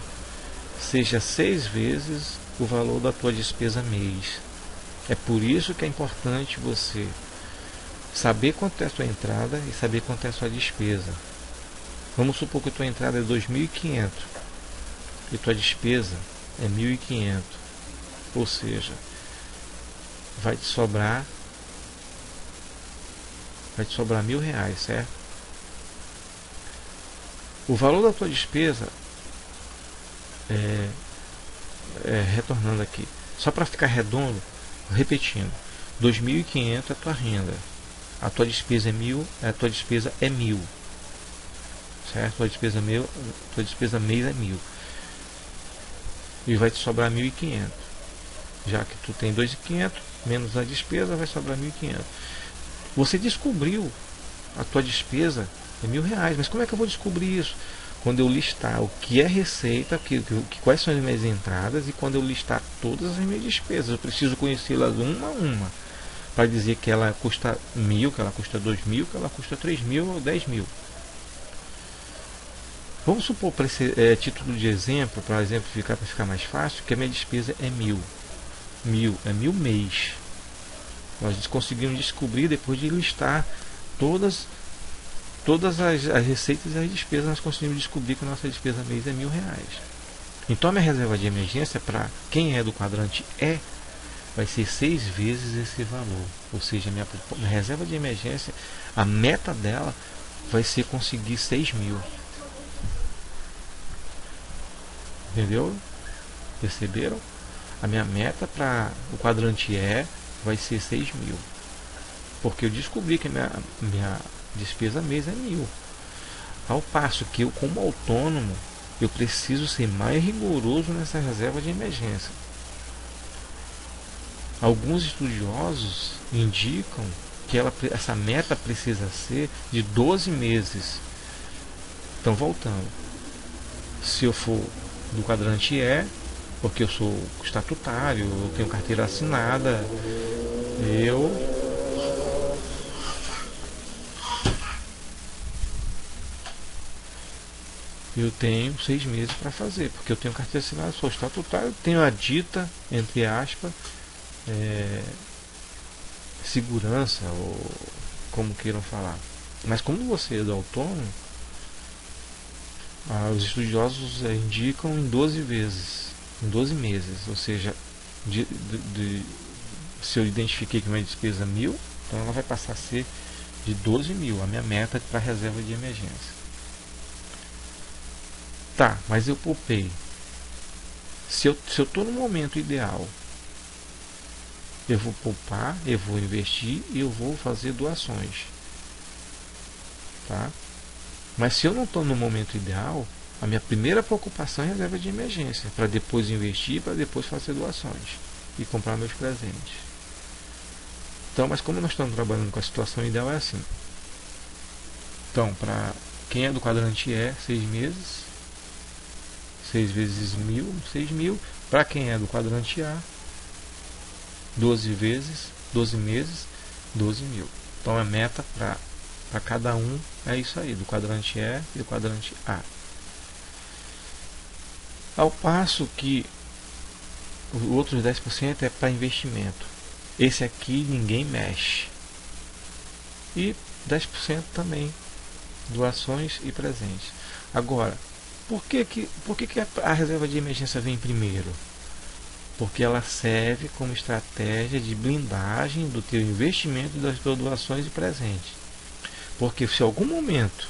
seja 6 vezes o valor da tua despesa mês. É por isso que é importante você saber quanto é a sua entrada e saber quanto é a sua despesa. Vamos supor que a tua entrada é 2.500 e tua despesa é 1.500. Ou seja, vai te sobrar R$1.000, certo? O valor da tua despesa, retornando aqui, só para ficar redondo, repetindo, 2.500 é a tua renda, a tua despesa é 1.000, a tua despesa é 1.000, certo? Tua despesa mês é 1.000 e vai te sobrar 1.500, já que tu tem 2.500 menos a despesa, vai sobrar 1.500. Você descobriu a tua despesa é R$1.000, mas como é que eu vou descobrir isso? Quando eu listar o que é receita, quais são as minhas entradas, e quando eu listar todas as minhas despesas. Eu preciso conhecê-las uma a uma, para dizer que ela custa 1.000, que ela custa 2.000, que ela custa 3.000 ou 10.000. Vamos supor, para esse título de exemplo, para exemplificar, para ficar mais fácil, que a minha despesa é 1.000. 1.000 é 1.000 mês. Nós conseguimos descobrir, depois de listar todas as receitas e as despesas, nós conseguimos descobrir que a nossa despesa mês é R$1.000. Então a minha reserva de emergência, para quem é do quadrante E, vai ser 6 vezes esse valor. Ou seja, minha reserva de emergência, a meta dela vai ser conseguir 6 mil. Entendeu? Perceberam? A minha meta para o quadrante E vai ser 6 mil. Porque eu descobri que a minha despesa mês é 1.000. Ao passo que eu, como autônomo, eu preciso ser mais rigoroso nessa reserva de emergência. Alguns estudiosos indicam que essa meta precisa ser de 12 meses. Então, voltando. Se eu for do quadrante E, porque eu sou estatutário, eu tenho carteira assinada, eu tenho 6 meses para fazer, porque eu tenho carteira assinada, sou estatutário, tenho a dita, entre aspas, segurança, ou como queiram falar. Mas como você é do autônomo, os estudiosos indicam em 12 vezes, em 12 meses, ou seja, se eu identifiquei que minha despesa é 1.000, então ela vai passar a ser de 12 mil, a minha meta para reserva de emergência. Tá, mas eu poupei. Se eu estou no momento ideal, eu vou poupar, eu vou investir e eu vou fazer doações. Tá? Mas se eu não estou no momento ideal, a minha primeira preocupação é reserva de emergência, para depois investir, para depois fazer doações e comprar meus presentes. Então, mas como nós estamos trabalhando com a situação ideal, é assim. Então, para quem é do quadrante E, 6 meses, 6 vezes 1.000, 6 mil. Para quem é do quadrante A, 12 meses, 12 mil. Então a meta para cada um é isso aí, do quadrante E e do quadrante A. Ao passo que os outros 10% é para investimento. Esse aqui ninguém mexe. E 10% também, doações e presentes. Agora, por que a reserva de emergência vem primeiro? Porque ela serve como estratégia de blindagem do teu investimento, das tuas doações e presentes. Porque se em algum momento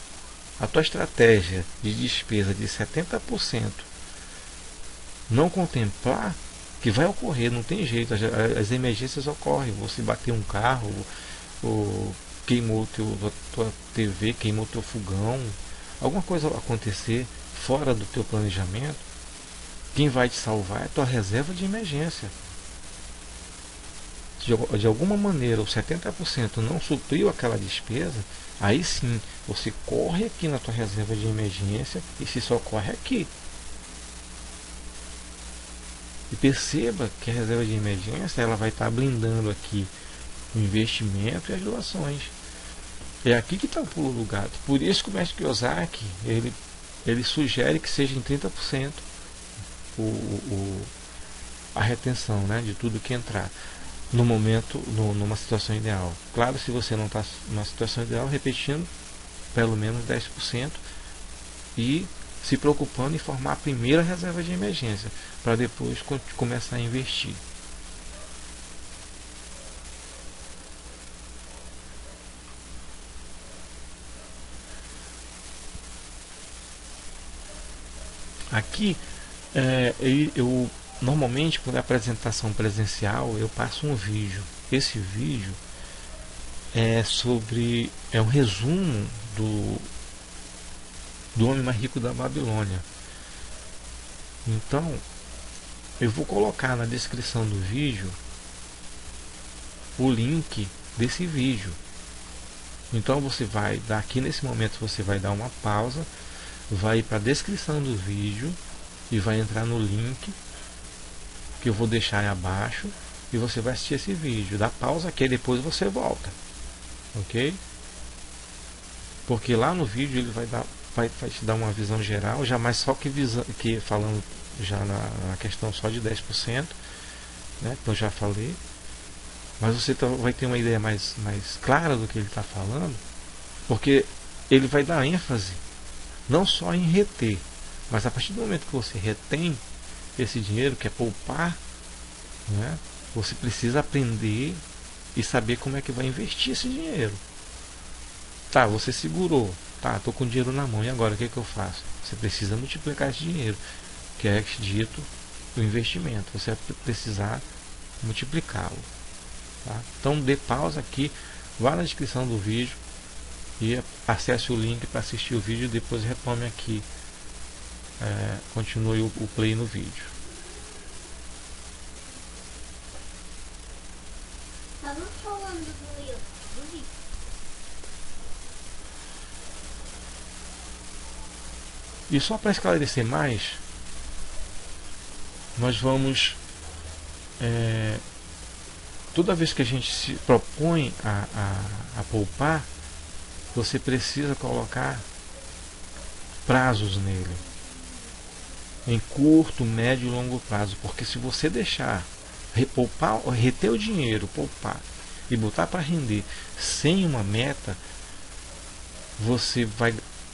a tua estratégia de despesa de 70% não contemplar, que vai ocorrer, não tem jeito, as emergências ocorrem. Você bater um carro, ou queimou tua TV, queimou teu fogão, alguma coisa acontecer fora do teu planejamento, quem vai te salvar é a tua reserva de emergência. Se de alguma maneira os 70% não supriu aquela despesa, aí sim você corre aqui na tua reserva de emergência e se socorre aqui. E perceba que a reserva de emergência ela vai estar blindando aqui o investimento e as doações. É aqui que está o pulo do gato. Por isso que o mestre Kiyosaki ele sugere que seja em 30% a retenção, né, de tudo que entrar no momento, numa situação ideal. Claro, se você não está numa situação ideal, repetindo, pelo menos 10% e se preocupando em formar a primeira reserva de emergência para depois começar a investir. Aqui eu normalmente, quando é apresentação presencial, eu passo um vídeo. Esse vídeo é um resumo do homem mais rico da Babilônia. Então eu vou colocar na descrição do vídeo o link desse vídeo. Então você vai dar aqui nesse momento, você vai dar uma pausa, vai ir para a descrição do vídeo e vai entrar no link que eu vou deixar aí abaixo e você vai assistir esse vídeo. Dá pausa aqui e depois você volta, ok? Porque lá no vídeo ele vai te dar uma visão geral, já mais só que falando já na questão só de 10%, né, que eu já falei, mas você vai ter uma ideia mais clara do que ele está falando, porque ele vai dar ênfase não só em reter, mas a partir do momento que você retém esse dinheiro, que é poupar, né, Você precisa aprender e saber como é que vai investir esse dinheiro. Tá, você segurou. Tá, tô com dinheiro na mão. E agora o que, que eu faço? Você precisa multiplicar esse dinheiro, que é dito o investimento. Você vai precisar multiplicá-lo. Tá? Então dê pausa aqui, vá na descrição do vídeo e acesse o link para assistir o vídeo e depois retome aqui. Continue o play no vídeo. Estava falando do vídeo. E só para esclarecer mais, nós vamos toda vez que a gente se propõe a poupar, você precisa colocar prazos nele, em curto, médio e longo prazo, porque se você deixar reter o dinheiro, poupar e botar para render sem uma meta, você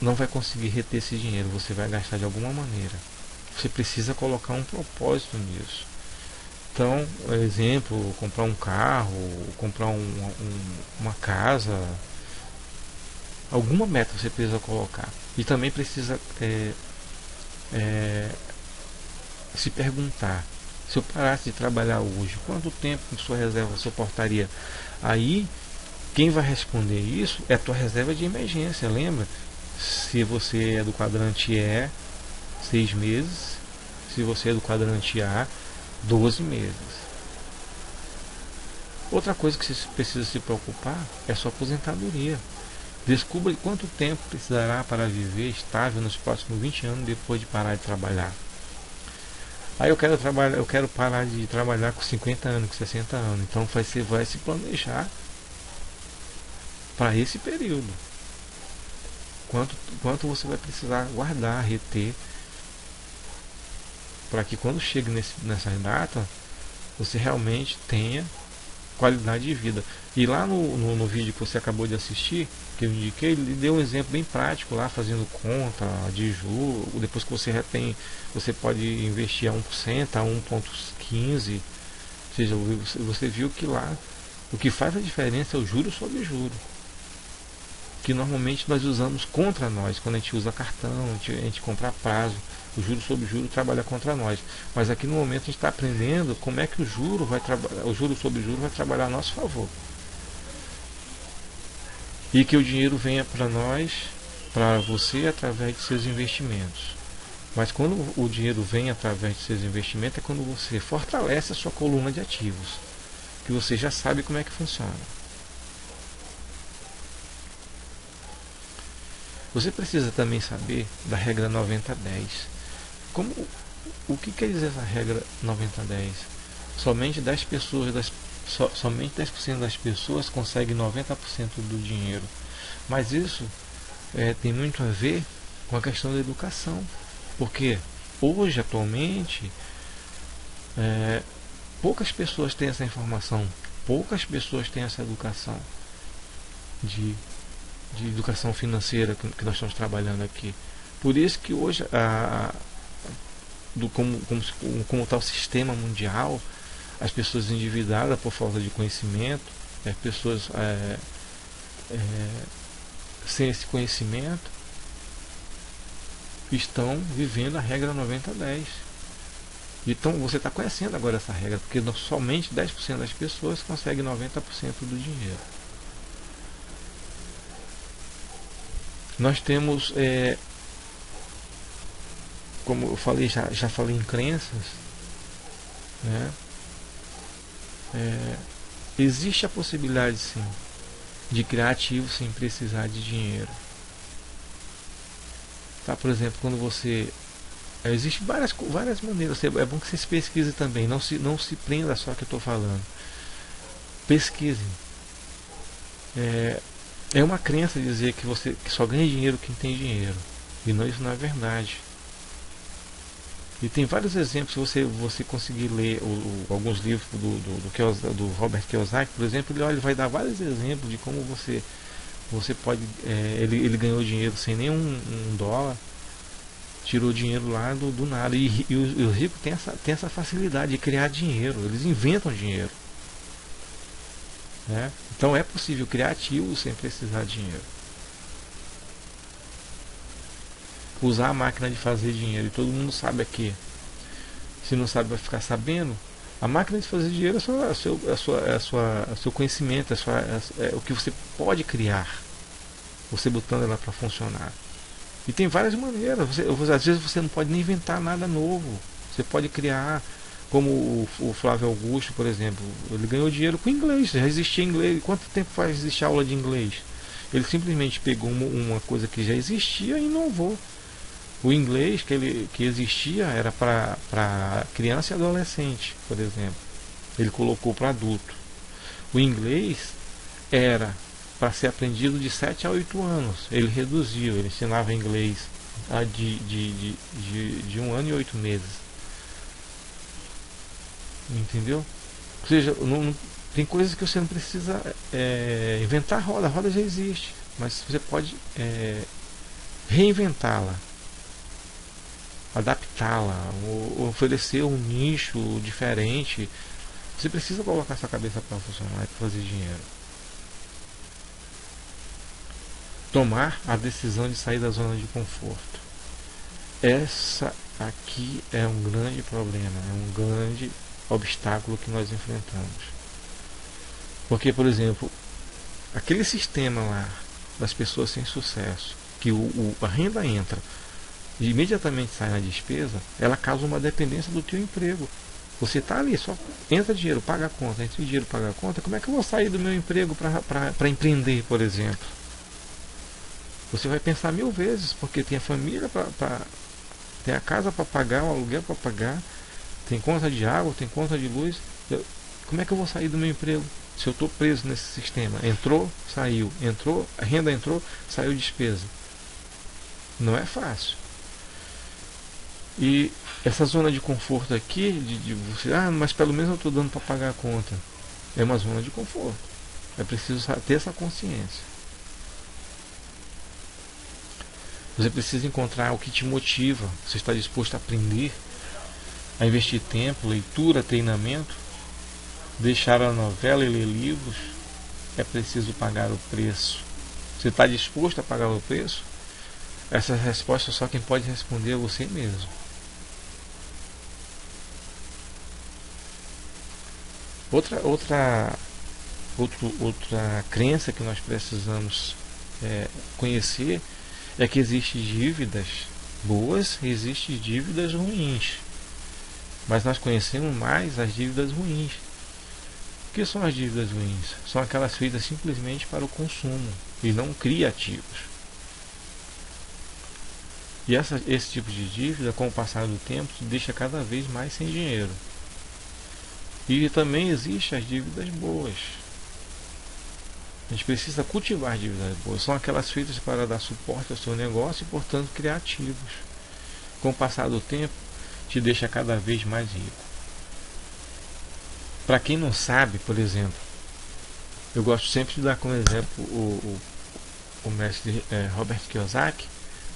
não vai conseguir reter esse dinheiro, você vai gastar de alguma maneira. Você precisa colocar um propósito nisso. Então, exemplo, comprar um carro, comprar uma casa, alguma meta você precisa colocar. E também precisa se perguntar: se eu parasse de trabalhar hoje, quanto tempo sua reserva suportaria? Aí, quem vai responder isso é a tua reserva de emergência. Lembra? Se você é do quadrante E, 6 meses. Se você é do quadrante A, 12 meses. Outra coisa que você precisa se preocupar é sua aposentadoria. Descubra quanto tempo precisará para viver estável nos próximos 20 anos depois de parar de trabalhar. Aí eu quero parar de trabalhar com 50 anos, com 60 anos. Então você vai se planejar para esse período. Quanto você vai precisar guardar, reter, para que quando chegue nessa data, você realmente tenha qualidade de vida. E lá no vídeo que você acabou de assistir, que eu indiquei, ele deu um exemplo bem prático lá, fazendo conta de juros. Depois que você retém, você pode investir a 1%, a 1,15%. Ou seja, você viu que lá o que faz a diferença é o juro sobre juro, que normalmente nós usamos contra nós quando a gente usa cartão, a gente compra a prazo. O juro sobre juro trabalha contra nós. Mas aqui no momento a gente está aprendendo como é que o juro sobre juro vai trabalhar a nosso favor. E que o dinheiro venha para nós, para você, através de seus investimentos. Mas quando o dinheiro vem através de seus investimentos, é quando você fortalece a sua coluna de ativos, que você já sabe como é que funciona. Você precisa também saber da regra 90-10. O que quer dizer essa regra 90-10? Somente 10% das pessoas conseguem 90% do dinheiro. Mas isso tem muito a ver com a questão da educação. Porque hoje, atualmente, poucas pessoas têm essa informação, poucas pessoas têm essa educação de educação financeira que nós estamos trabalhando aqui. Por isso que hoje como está o sistema mundial, as pessoas endividadas por falta de conhecimento, as pessoas sem esse conhecimento estão vivendo a regra 90-10. Então você está conhecendo agora essa regra, porque somente 10% das pessoas conseguem 90% do dinheiro. Nós temos, como eu falei, já falei em crenças, né? Existe a possibilidade, sim, de criar ativos sem precisar de dinheiro. Tá? Por exemplo, quando você... Existem várias maneiras. É bom que vocês pesquisem também. Não se prenda só que eu estou falando. Pesquisem. É uma crença dizer que só ganha dinheiro quem tem dinheiro. E isso não é verdade. E tem vários exemplos. Se você conseguir ler alguns livros do Robert Kiyosaki, por exemplo, ele vai dar vários exemplos de como você pode... ele ganhou dinheiro sem nenhum dólar. tirou dinheiro lá do nada. E os ricos têm essa facilidade de criar dinheiro, eles inventam dinheiro, né? Então é possível criar ativos sem precisar de dinheiro. Usar a máquina de fazer dinheiro, e todo mundo sabe aqui. Se não sabe, vai ficar sabendo. A máquina de fazer dinheiro é o seu conhecimento, é o que você pode criar, você botando ela para funcionar. E tem várias maneiras. Às vezes você não pode nem inventar nada novo. Você pode criar, como o Flávio Augusto, por exemplo. Ele ganhou dinheiro com inglês. Já existia inglês. Quanto tempo faz existir aula de inglês? Ele simplesmente pegou uma coisa que já existia e inovou. O inglês que existia era para criança e adolescente, por exemplo. Ele colocou para adulto. O inglês era para ser aprendido de 7 a 8 anos. Ele reduziu, ele ensinava inglês de 1 ano e 8 meses. Entendeu? Ou seja, tem coisas que você não precisa inventar a roda já existe, mas você pode reinventá-la, adaptá-la, oferecer um nicho diferente. Você precisa colocar sua cabeça para funcionar e para fazer dinheiro. Tomar a decisão de sair da zona de conforto. Essa aqui é um grande problema, é um grande obstáculo que nós enfrentamos. Porque, por exemplo, aquele sistema lá das pessoas sem sucesso, que a renda entra e imediatamente sai na despesa, ela causa uma dependência do teu emprego. Você está ali, só entra dinheiro, paga a conta, entra dinheiro, paga a conta. Como é que eu vou sair do meu emprego para empreender, por exemplo? Você vai pensar 1000 vezes, porque tem a família tem a casa para pagar, o aluguel para pagar, tem conta de água, tem conta de luz. Como é que eu vou sair do meu emprego se eu estou preso nesse sistema? Entrou, saiu, entrou, a renda entrou, saiu despesa. Não é fácil. E essa zona de conforto aqui, de você, mas pelo menos eu estou dando para pagar a conta, é uma zona de conforto. É preciso ter essa consciência. Você precisa encontrar o que te motiva. Você está disposto a aprender, a investir tempo, leitura, treinamento, deixar a novela e ler livros. É preciso pagar o preço. Você está disposto a pagar o preço? Essa resposta só quem pode responder é você mesmo. Outra crença que nós precisamos conhecer é que existem dívidas boas e existem dívidas ruins. Mas nós conhecemos mais as dívidas ruins. O que são as dívidas ruins? São aquelas feitas simplesmente para o consumo e não criativos. E esse tipo de dívida, com o passar do tempo, te deixa cada vez mais sem dinheiro. E também existem as dívidas boas. A gente precisa cultivar dívidas boas. São aquelas feitas para dar suporte ao seu negócio e, portanto, criar ativos. Com o passar do tempo, te deixa cada vez mais rico. Para quem não sabe, por exemplo, eu gosto sempre de dar como exemplo o mestre Robert Kiyosaki,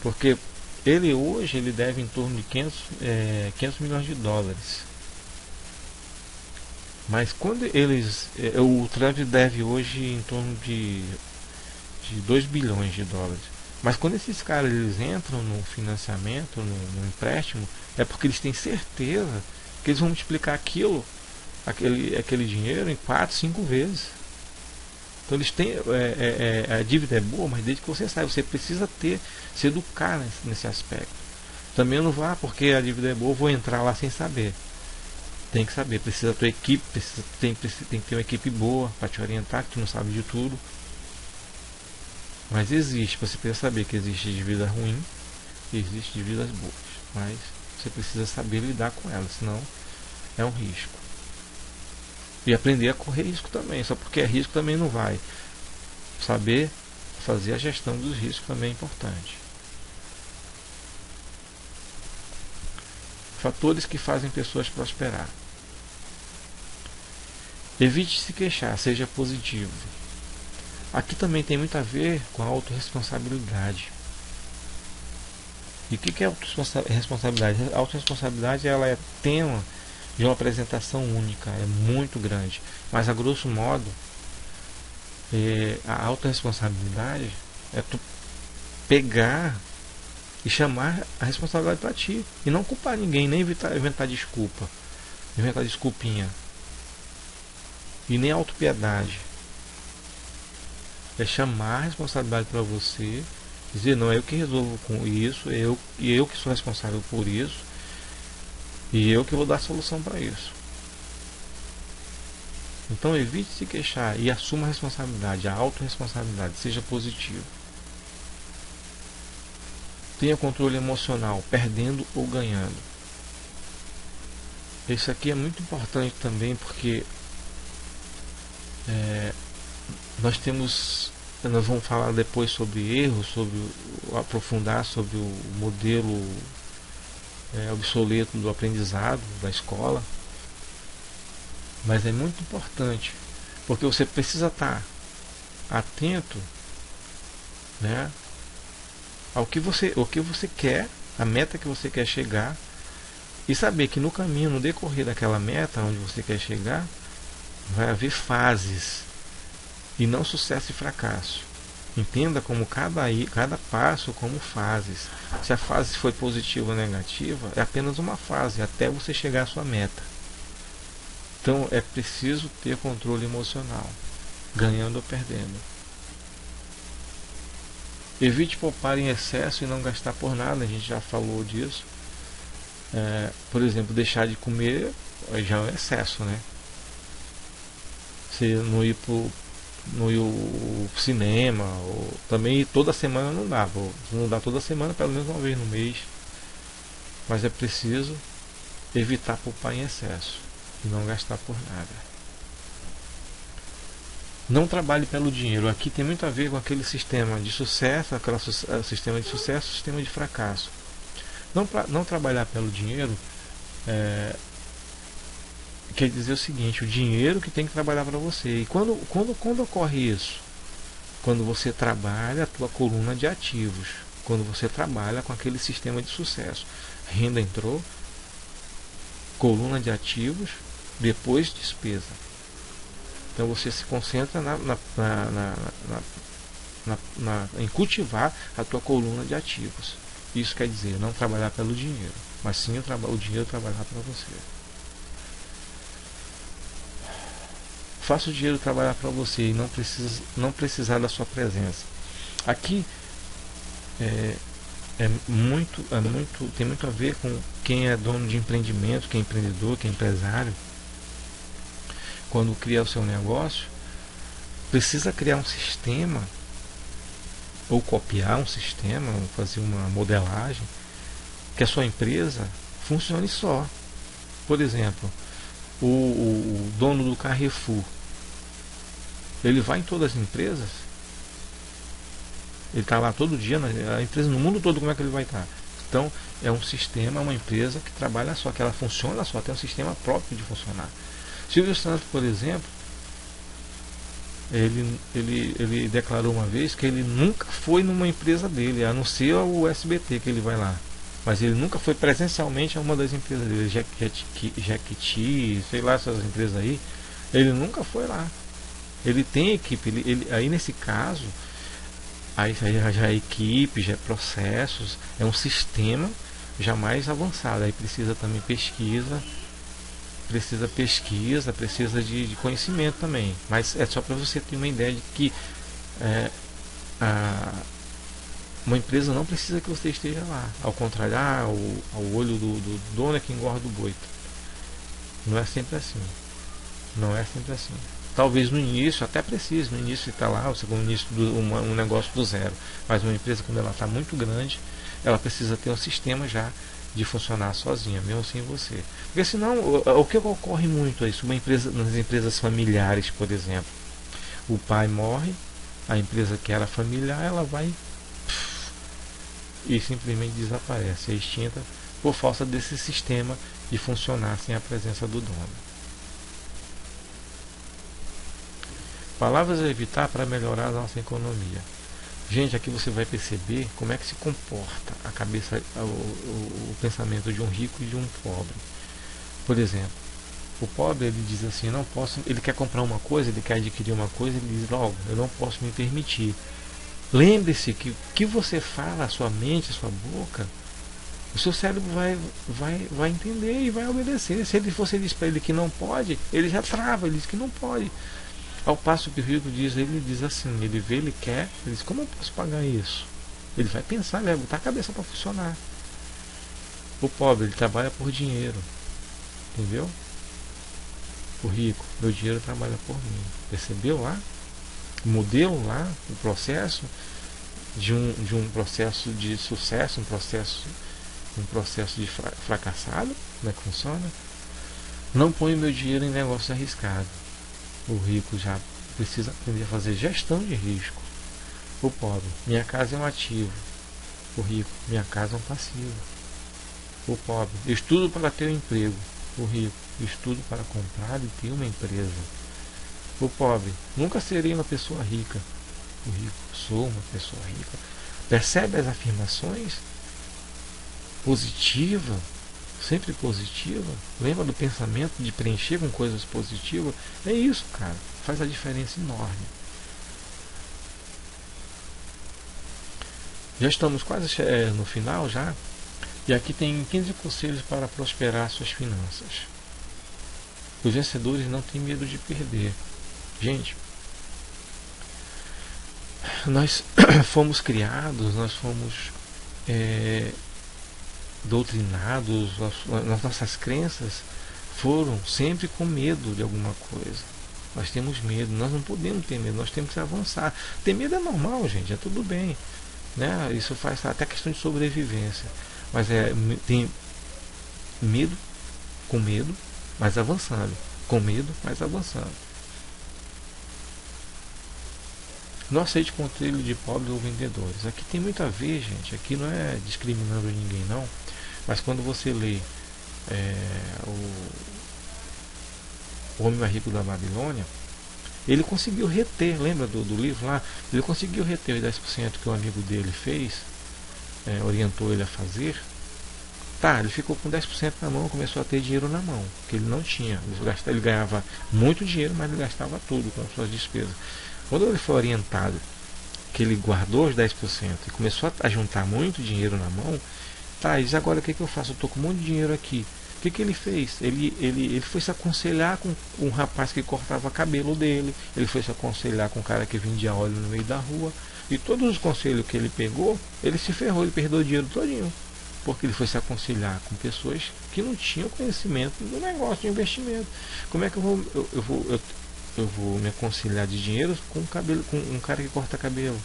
porque ele hoje deve em torno de 500 milhões de dólares. Mas quando o Trump deve hoje em torno de 2 bilhões de dólares. Mas quando esses caras entram no financiamento, no empréstimo, é porque eles têm certeza que eles vão multiplicar aquele dinheiro em 4, 5 vezes. Então eles têm, a dívida é boa, mas desde que você saiba, você precisa se educar nesse aspecto. Também não vá porque a dívida é boa, vou entrar lá sem saber. Tem que saber, precisa da tua equipe, tem que ter uma equipe boa para te orientar, que tu não sabe de tudo. Mas você precisa saber que existe dívida ruim e existe dívidas boas. Mas você precisa saber lidar com elas, senão é um risco. E aprender a correr risco também, só porque é risco também não vai. Saber fazer a gestão dos riscos também é importante. Fatores que fazem pessoas prosperar. Evite se queixar, seja positivo. Aqui também tem muito a ver com a autorresponsabilidade. E o que é autorresponsabilidade? A autorresponsabilidade, ela é tema de uma apresentação única, é muito grande. Mas a grosso modo, a autorresponsabilidade é tu pegar e chamar a responsabilidade para ti. E não culpar ninguém, nem inventar desculpa, inventar desculpinha. E nem autopiedade. É chamar a responsabilidade para você, dizer, não, é eu que resolvo com isso, eu que sou responsável por isso, e eu que vou dar a solução para isso. Então evite se queixar e assuma a responsabilidade, a autorresponsabilidade, seja positivo. Tenha controle emocional, perdendo ou ganhando. Isso aqui é muito importante também, porque nós vamos falar depois sobre erros, aprofundar sobre o modelo obsoleto do aprendizado da escola. Mas é muito importante, porque você precisa estar atento, né, ao que você quer, a meta que você quer chegar, e saber que no caminho, no decorrer daquela meta onde você quer chegar, vai haver fases e não sucesso e fracasso. Entenda como cada passo como fases. Se a fase foi positiva ou negativa, é apenas uma fase até você chegar à sua meta. Então é preciso ter controle emocional, ganhando ou perdendo. Evite poupar em excesso e não gastar por nada, a gente já falou disso. Por exemplo, deixar de comer já é um excesso, né? Você não ir pro cinema, ou também toda semana não dá. Não dá toda semana, pelo menos uma vez no mês. Mas é preciso evitar poupar em excesso e não gastar por nada. Não trabalhe pelo dinheiro. Aqui tem muito a ver com aquele sistema de sucesso, sistema de sucesso, sistema de fracasso. Não trabalhar pelo dinheiro quer dizer o seguinte: o dinheiro que tem que trabalhar para você. E quando ocorre isso? Quando você trabalha a tua coluna de ativos, quando você trabalha com aquele sistema de sucesso. Renda entrou, coluna de ativos, depois despesa. Então você se concentra em cultivar a tua coluna de ativos. Isso quer dizer não trabalhar pelo dinheiro, mas sim o dinheiro trabalhar para você. Faça o dinheiro trabalhar para você e não precisar da sua presença. Aqui tem muito a ver com quem é dono de empreendimento, quem é empreendedor, quem é empresário. Quando cria o seu negócio, precisa criar um sistema, ou copiar um sistema, ou fazer uma modelagem, que a sua empresa funcione só. Por exemplo, o dono do Carrefour, ele vai em todas as empresas, ele está lá todo dia, a empresa no mundo todo, como é que ele vai estar? Então é um sistema, uma empresa que trabalha só, que ela funciona só, tem um sistema próprio de funcionar. Silvio Santos, por exemplo, ele declarou uma vez que ele nunca foi numa empresa dele, a não ser o SBT que ele vai lá. Mas ele nunca foi presencialmente a uma das empresas dele, Jequiti, sei lá, essas empresas aí. Ele nunca foi lá. Ele tem equipe, aí nesse caso, aí já é equipe, já é processos, é um sistema já mais avançado. Aí precisa também pesquisa, precisa de conhecimento também. Mas é só para você ter uma ideia de que uma empresa não precisa que você esteja lá. Ao contrário, o olho do dono é que engorda o boi. Não é sempre assim. Não é sempre assim. Talvez no início até precise, no início está lá, o segundo início um negócio do zero. Mas uma empresa, quando ela está muito grande, ela precisa ter um sistema já de funcionar sozinha, mesmo sem você. Porque senão, o que ocorre muito é isso, nas empresas familiares, por exemplo, o pai morre, a empresa que era familiar, ela vai e simplesmente desaparece, é extinta por falta desse sistema de funcionar sem a presença do dono. Palavras a evitar para melhorar a nossa economia: Gente, aqui você vai perceber como é que se comporta a cabeça, o pensamento de um rico e de um pobre. Por exemplo, o pobre, ele diz assim, não posso, ele quer comprar uma coisa, ele quer adquirir uma coisa, ele diz logo, eu não posso me permitir. Lembre-se que o que você fala, a sua mente, a sua boca, o seu cérebro vai entender e vai obedecer. Se você diz para ele que não pode, ele já trava, ele diz que não pode. Ao passo que o rico diz, ele diz assim, ele vê, ele quer, ele diz, como eu posso pagar isso? Ele vai pensar, ele vai botar a cabeça para funcionar. O pobre, ele trabalha por dinheiro, entendeu? O rico, meu dinheiro trabalha por mim. Percebeu lá? O modelo lá, o processo de um processo de sucesso, um processo de fracassado. Como é que funciona? Não ponho meu dinheiro em negócios arriscados. O rico já precisa aprender a fazer gestão de risco. O pobre, minha casa é um ativo. O rico, minha casa é um passivo. O pobre, estudo para ter um emprego. O rico, estudo para comprar e ter uma empresa. O pobre, nunca serei uma pessoa rica. O rico, sou uma pessoa rica. Percebe as afirmações? Positiva, sempre positiva. Lembra do pensamento de preencher com coisas positivas? É isso, cara. Faz a diferença enorme. Já estamos quase no final já. E aqui tem 15 conselhos para prosperar suas finanças. Os vencedores não têm medo de perder. Gente, nós fomos criados, nós fomos doutrinados, as nossas crenças foram sempre com medo de alguma coisa. Nós temos medo, nós não podemos ter medo, nós temos que avançar. Ter medo é normal, gente, é tudo bem, né? Isso faz até questão de sobrevivência. Mas tem medo, com medo, mas avançando. Com medo, mas avançando. Não aceite conselho de pobres ou vendedores. Aqui tem muito a ver, gente. Aqui não é discriminando ninguém, não. Mas quando você lê o Homem Mais Rico da Babilônia, ele conseguiu reter, lembra do livro lá? Ele conseguiu reter os 10% que o amigo dele fez, orientou ele a fazer. Tá, ele ficou com 10% na mão, começou a ter dinheiro na mão, que ele não tinha. Ele ganhava muito dinheiro, mas ele gastava tudo com as suas despesas. Quando ele foi orientado, que ele guardou os 10% e começou a juntar muito dinheiro na mão, tá, e agora o que eu faço? Eu estou com um monte de dinheiro aqui. O que ele fez? Ele foi se aconselhar com um rapaz que cortava cabelo dele, ele foi se aconselhar com um cara que vendia óleo no meio da rua, e todos os conselhos que ele pegou, ele se ferrou, ele perdeu o dinheiro todinho. Porque ele foi se aconselhar com pessoas que não tinham conhecimento do negócio de investimento. Como é que eu vou me aconselhar de dinheiro com um cara que corta cabelo,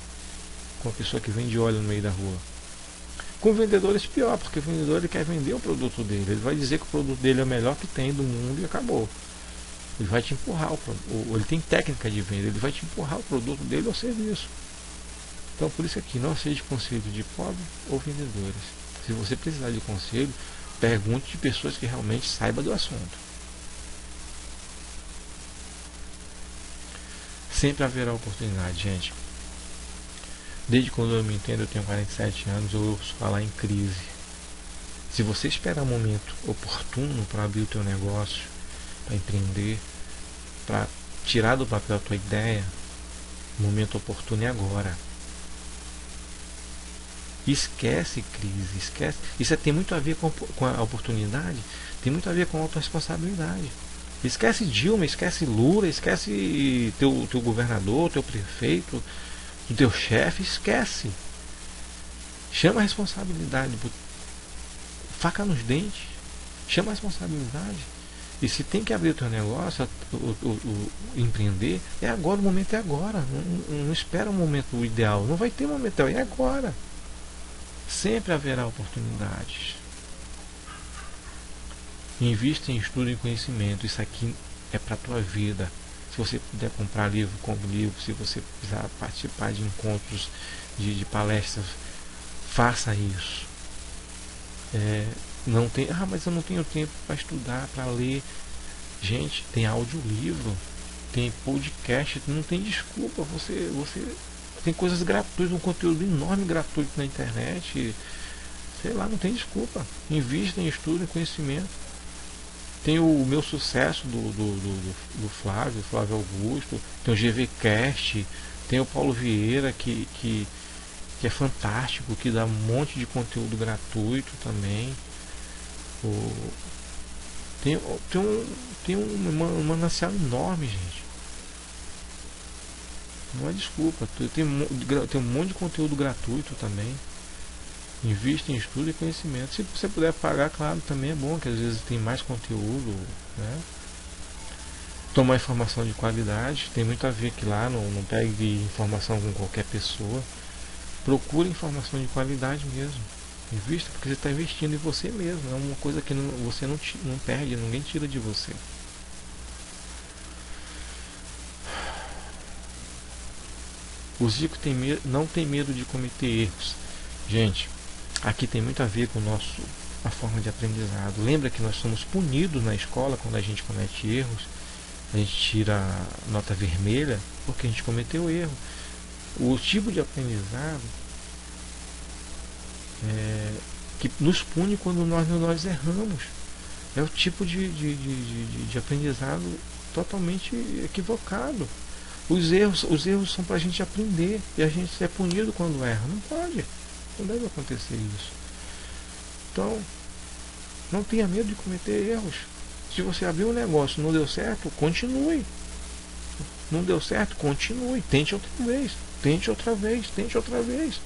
com uma pessoa que vende óleo no meio da rua? Com vendedores pior, porque o vendedor ele quer vender o produto dele, ele vai dizer que o produto dele é o melhor que tem do mundo e acabou. Ele vai te empurrar ele tem técnica de venda, ele vai te empurrar o produto dele ao serviço. Então por isso aqui, não aceite conselho de pobre ou vendedores. Se você precisar de conselho, pergunte de pessoas que realmente saibam do assunto. Sempre haverá oportunidade, gente. Desde quando eu me entendo, eu tenho 47 anos, eu ouço falar em crise. Se você esperar um momento oportuno para abrir o teu negócio, para empreender, para tirar do papel a tua ideia, o momento oportuno é agora. Esquece crise, esquece. Isso tem muito a ver com a oportunidade, tem muito a ver com a autorresponsabilidade. Esquece Dilma, esquece Lula, esquece teu governador, teu prefeito, o teu chefe, esquece. Chama a responsabilidade, faca nos dentes, chama a responsabilidade. E se tem que abrir o teu negócio, empreender, é agora, o momento é agora. Não espera um momento ideal, não vai ter um momento ideal, é agora. Sempre haverá oportunidades. Invista em estudo e conhecimento. Isso aqui é para a tua vida. Se você puder comprar livro, compre livro. Se você precisar participar de encontros, de palestras, faça isso. Não tem, mas eu não tenho tempo para estudar, para ler. Gente, tem audiolivro, tem podcast, não tem desculpa. Você tem coisas gratuitas, um conteúdo enorme gratuito na internet. Sei lá, não tem desculpa. Invista em estudo e conhecimento. Tem o Meu Sucesso do Flávio Augusto, tem o GVcast, tem o Paulo Vieira que é fantástico, que dá um monte de conteúdo gratuito também. Tem um manancial enorme, gente. Não é desculpa. Tem um monte de conteúdo gratuito também. Invista em estudo e conhecimento. Se você puder pagar, claro, também é bom, que às vezes tem mais conteúdo, né? Tomar informação de qualidade. Tem muito a ver que lá não pegue informação com qualquer pessoa. Procure informação de qualidade mesmo. Invista, porque você está investindo em você mesmo. É uma coisa que você não perde, ninguém tira de você. Os ricos não têm medo de cometer erros. Gente, aqui tem muito a ver com a forma de aprendizado. Lembra que nós somos punidos na escola quando a gente comete erros? A gente tira a nota vermelha porque a gente cometeu erro. O tipo de aprendizado que nos pune quando nós erramos. É o tipo de aprendizado totalmente equivocado. Os erros são para a gente aprender, e a gente é punido quando erra. Não pode, não deve acontecer isso. Então, não tenha medo de cometer erros. Se você abrir um negócio e não deu certo, continue. Não deu certo, continue. Tente outra vez, tente outra vez, tente outra vez.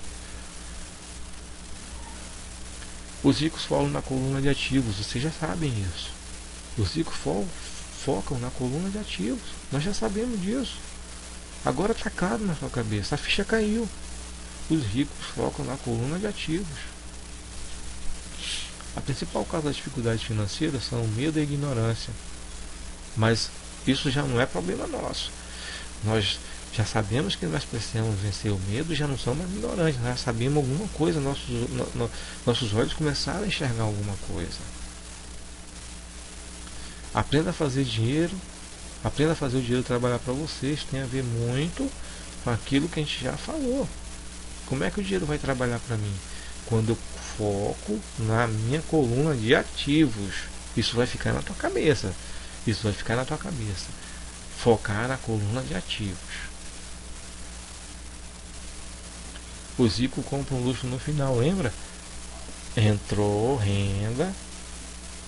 Os ricos falam na coluna de ativos, vocês já sabem isso. Os ricos focam na coluna de ativos, nós já sabemos disso. Agora está claro na sua cabeça, a ficha caiu. Os ricos focam na coluna de ativos. A principal causa das dificuldades financeiras são o medo e a ignorância. Mas isso já não é problema nosso. Nós já sabemos que nós precisamos vencer o medo, já não somos mais ignorantes, nós sabemos alguma coisa, nossos olhos começaram a enxergar alguma coisa. Aprenda a fazer dinheiro. Aprenda a fazer o dinheiro trabalhar para vocês. Tem a ver muito com aquilo que a gente já falou. Como é que o dinheiro vai trabalhar para mim? Quando eu foco na minha coluna de ativos. Isso vai ficar na tua cabeça. Isso vai ficar na tua cabeça. Focar na coluna de ativos. O Zico compra um luxo no final, lembra? Entrou renda,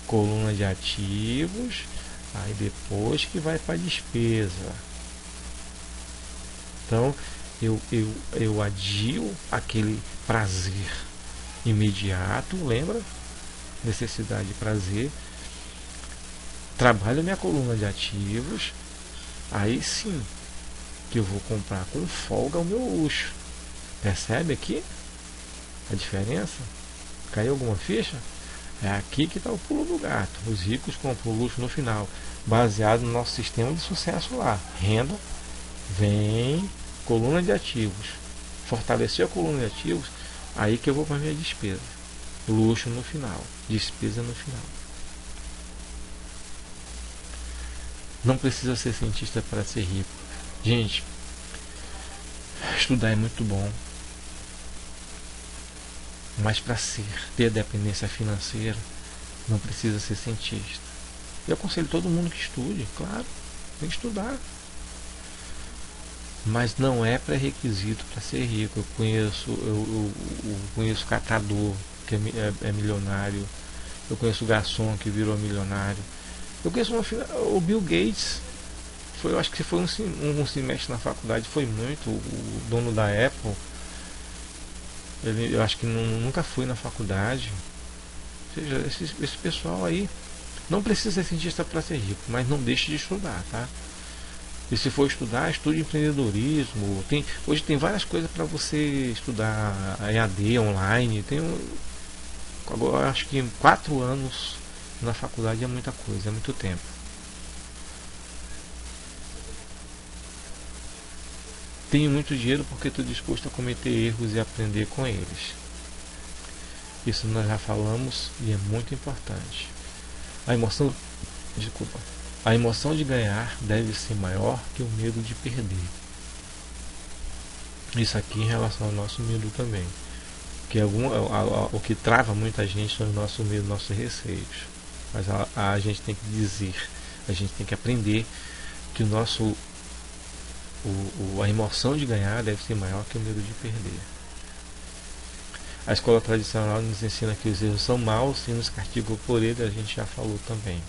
coluna de ativos. Aí depois que vai para despesa. Então eu adio aquele prazer imediato, lembra? Necessidade de prazer. Trabalho minha coluna de ativos. Aí sim que eu vou comprar com folga o meu luxo. Percebe aqui a diferença? Caiu alguma ficha? É aqui que está o pulo do gato. Os ricos compram o luxo no final, baseado no nosso sistema de sucesso lá. Renda, vem, coluna de ativos. Fortalecer a coluna de ativos, aí que eu vou para a minha despesa. Luxo no final, despesa no final. Não precisa ser cientista para ser rico. Gente, estudar é muito bom. Mas para ter dependência financeira, não precisa ser cientista. Eu aconselho todo mundo que estude, claro, tem que estudar. Mas não é pré-requisito para ser rico. Eu conheço catador que é milionário. Eu conheço garçom que virou milionário. Eu conheço o Bill Gates. Eu acho que foi um semestre na faculdade, foi muito. O dono da Apple. Eu acho que nunca fui na faculdade. Ou seja, esse pessoal aí não precisa ser cientista para ser rico, mas não deixe de estudar, tá? E se for estudar, estude empreendedorismo. Hoje tem várias coisas para você estudar, EAD, online. Agora acho que 4 anos na faculdade é muita coisa, é muito tempo. Tenho muito dinheiro porque estou disposto a cometer erros e aprender com eles. Isso nós já falamos e é muito importante. A emoção de ganhar deve ser maior que o medo de perder. Isso aqui em relação ao nosso medo também. Que o que trava muita gente são o nosso medo, nossos receios. Mas a gente tem que dizer, a gente tem que aprender que a emoção de ganhar deve ser maior que o medo de perder. A escola tradicional nos ensina que os erros são maus e nos castigam por ele, a gente já falou também.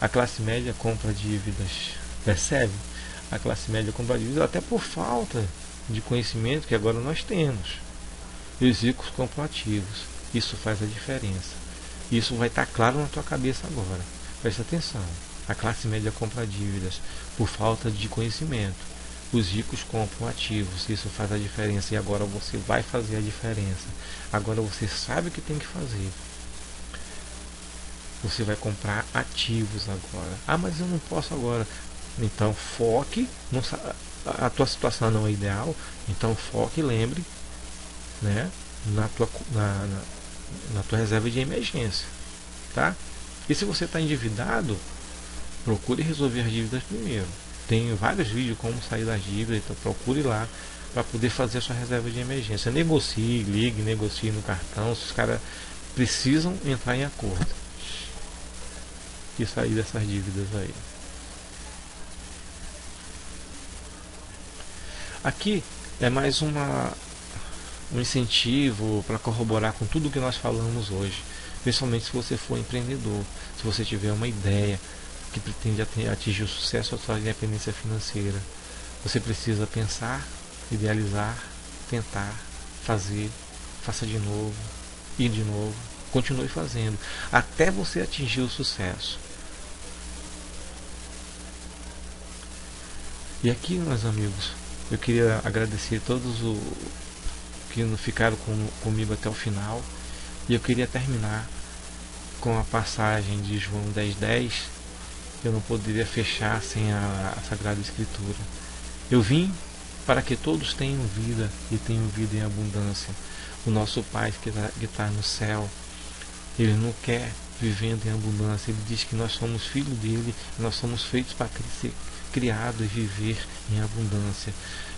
A classe média compra dívidas, percebe? A classe média compra dívidas até por falta de conhecimento que agora nós temos. E os ricos compram ativos. Isso faz a diferença. Isso vai estar claro na tua cabeça agora. Presta atenção. A classe média compra dívidas por falta de conhecimento. Os ricos compram ativos. Isso faz a diferença. E agora você vai fazer a diferença. Agora você sabe o que tem que fazer. Você vai comprar ativos agora. Ah, mas eu não posso agora. Então foque. A tua situação não é ideal. Então foque e lembre, né, na tua reserva de emergência, tá? E se você está endividado, procure resolver as dívidas primeiro. Tem vários vídeos como sair das dívidas, então procure lá para poder fazer a sua reserva de emergência. Negocie, ligue, negocie no cartão, se os caras precisam entrar em acordo e sair dessas dívidas aí. Aqui é mais um incentivo para corroborar com tudo que nós falamos hoje, principalmente se você for empreendedor, se você tiver uma ideia que pretende atingir o sucesso ou a sua independência financeira. Você precisa pensar, idealizar, tentar, fazer, faça de novo, ir de novo, continue fazendo, até você atingir o sucesso. E aqui, meus amigos, eu queria agradecer todos os que ficaram comigo até o final. E eu queria terminar com a passagem de João 10:10. Eu não poderia fechar sem a Sagrada Escritura. Eu vim para que todos tenham vida e tenham vida em abundância. O nosso Pai que está no céu, Ele não quer vivendo em abundância. Ele diz que nós somos filhos dele, nós somos feitos para ser criados e viver em abundância.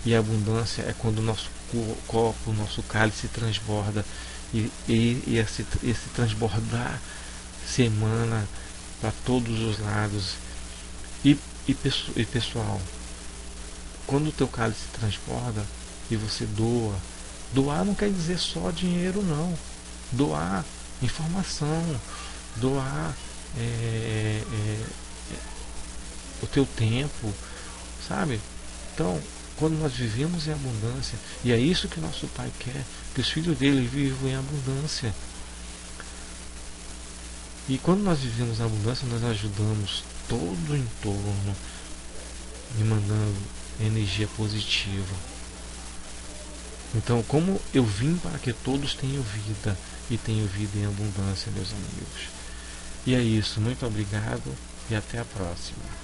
E a abundância é quando o nosso copo, o nosso cálice transborda, e esse transbordar se emana para todos os lados. E pessoal, quando o teu cálice transborda e você doar não quer dizer só dinheiro, não. Doar informação, doar o teu tempo, sabe? Então, quando nós vivemos em abundância, e é isso que nosso Pai quer, que os filhos dele vivam em abundância. E quando nós vivemos em abundância, nós ajudamos todo o entorno, mandando energia positiva. Então, como eu vim para que todos tenham vida, e tenham vida em abundância, meus amigos. E é isso, muito obrigado e até a próxima.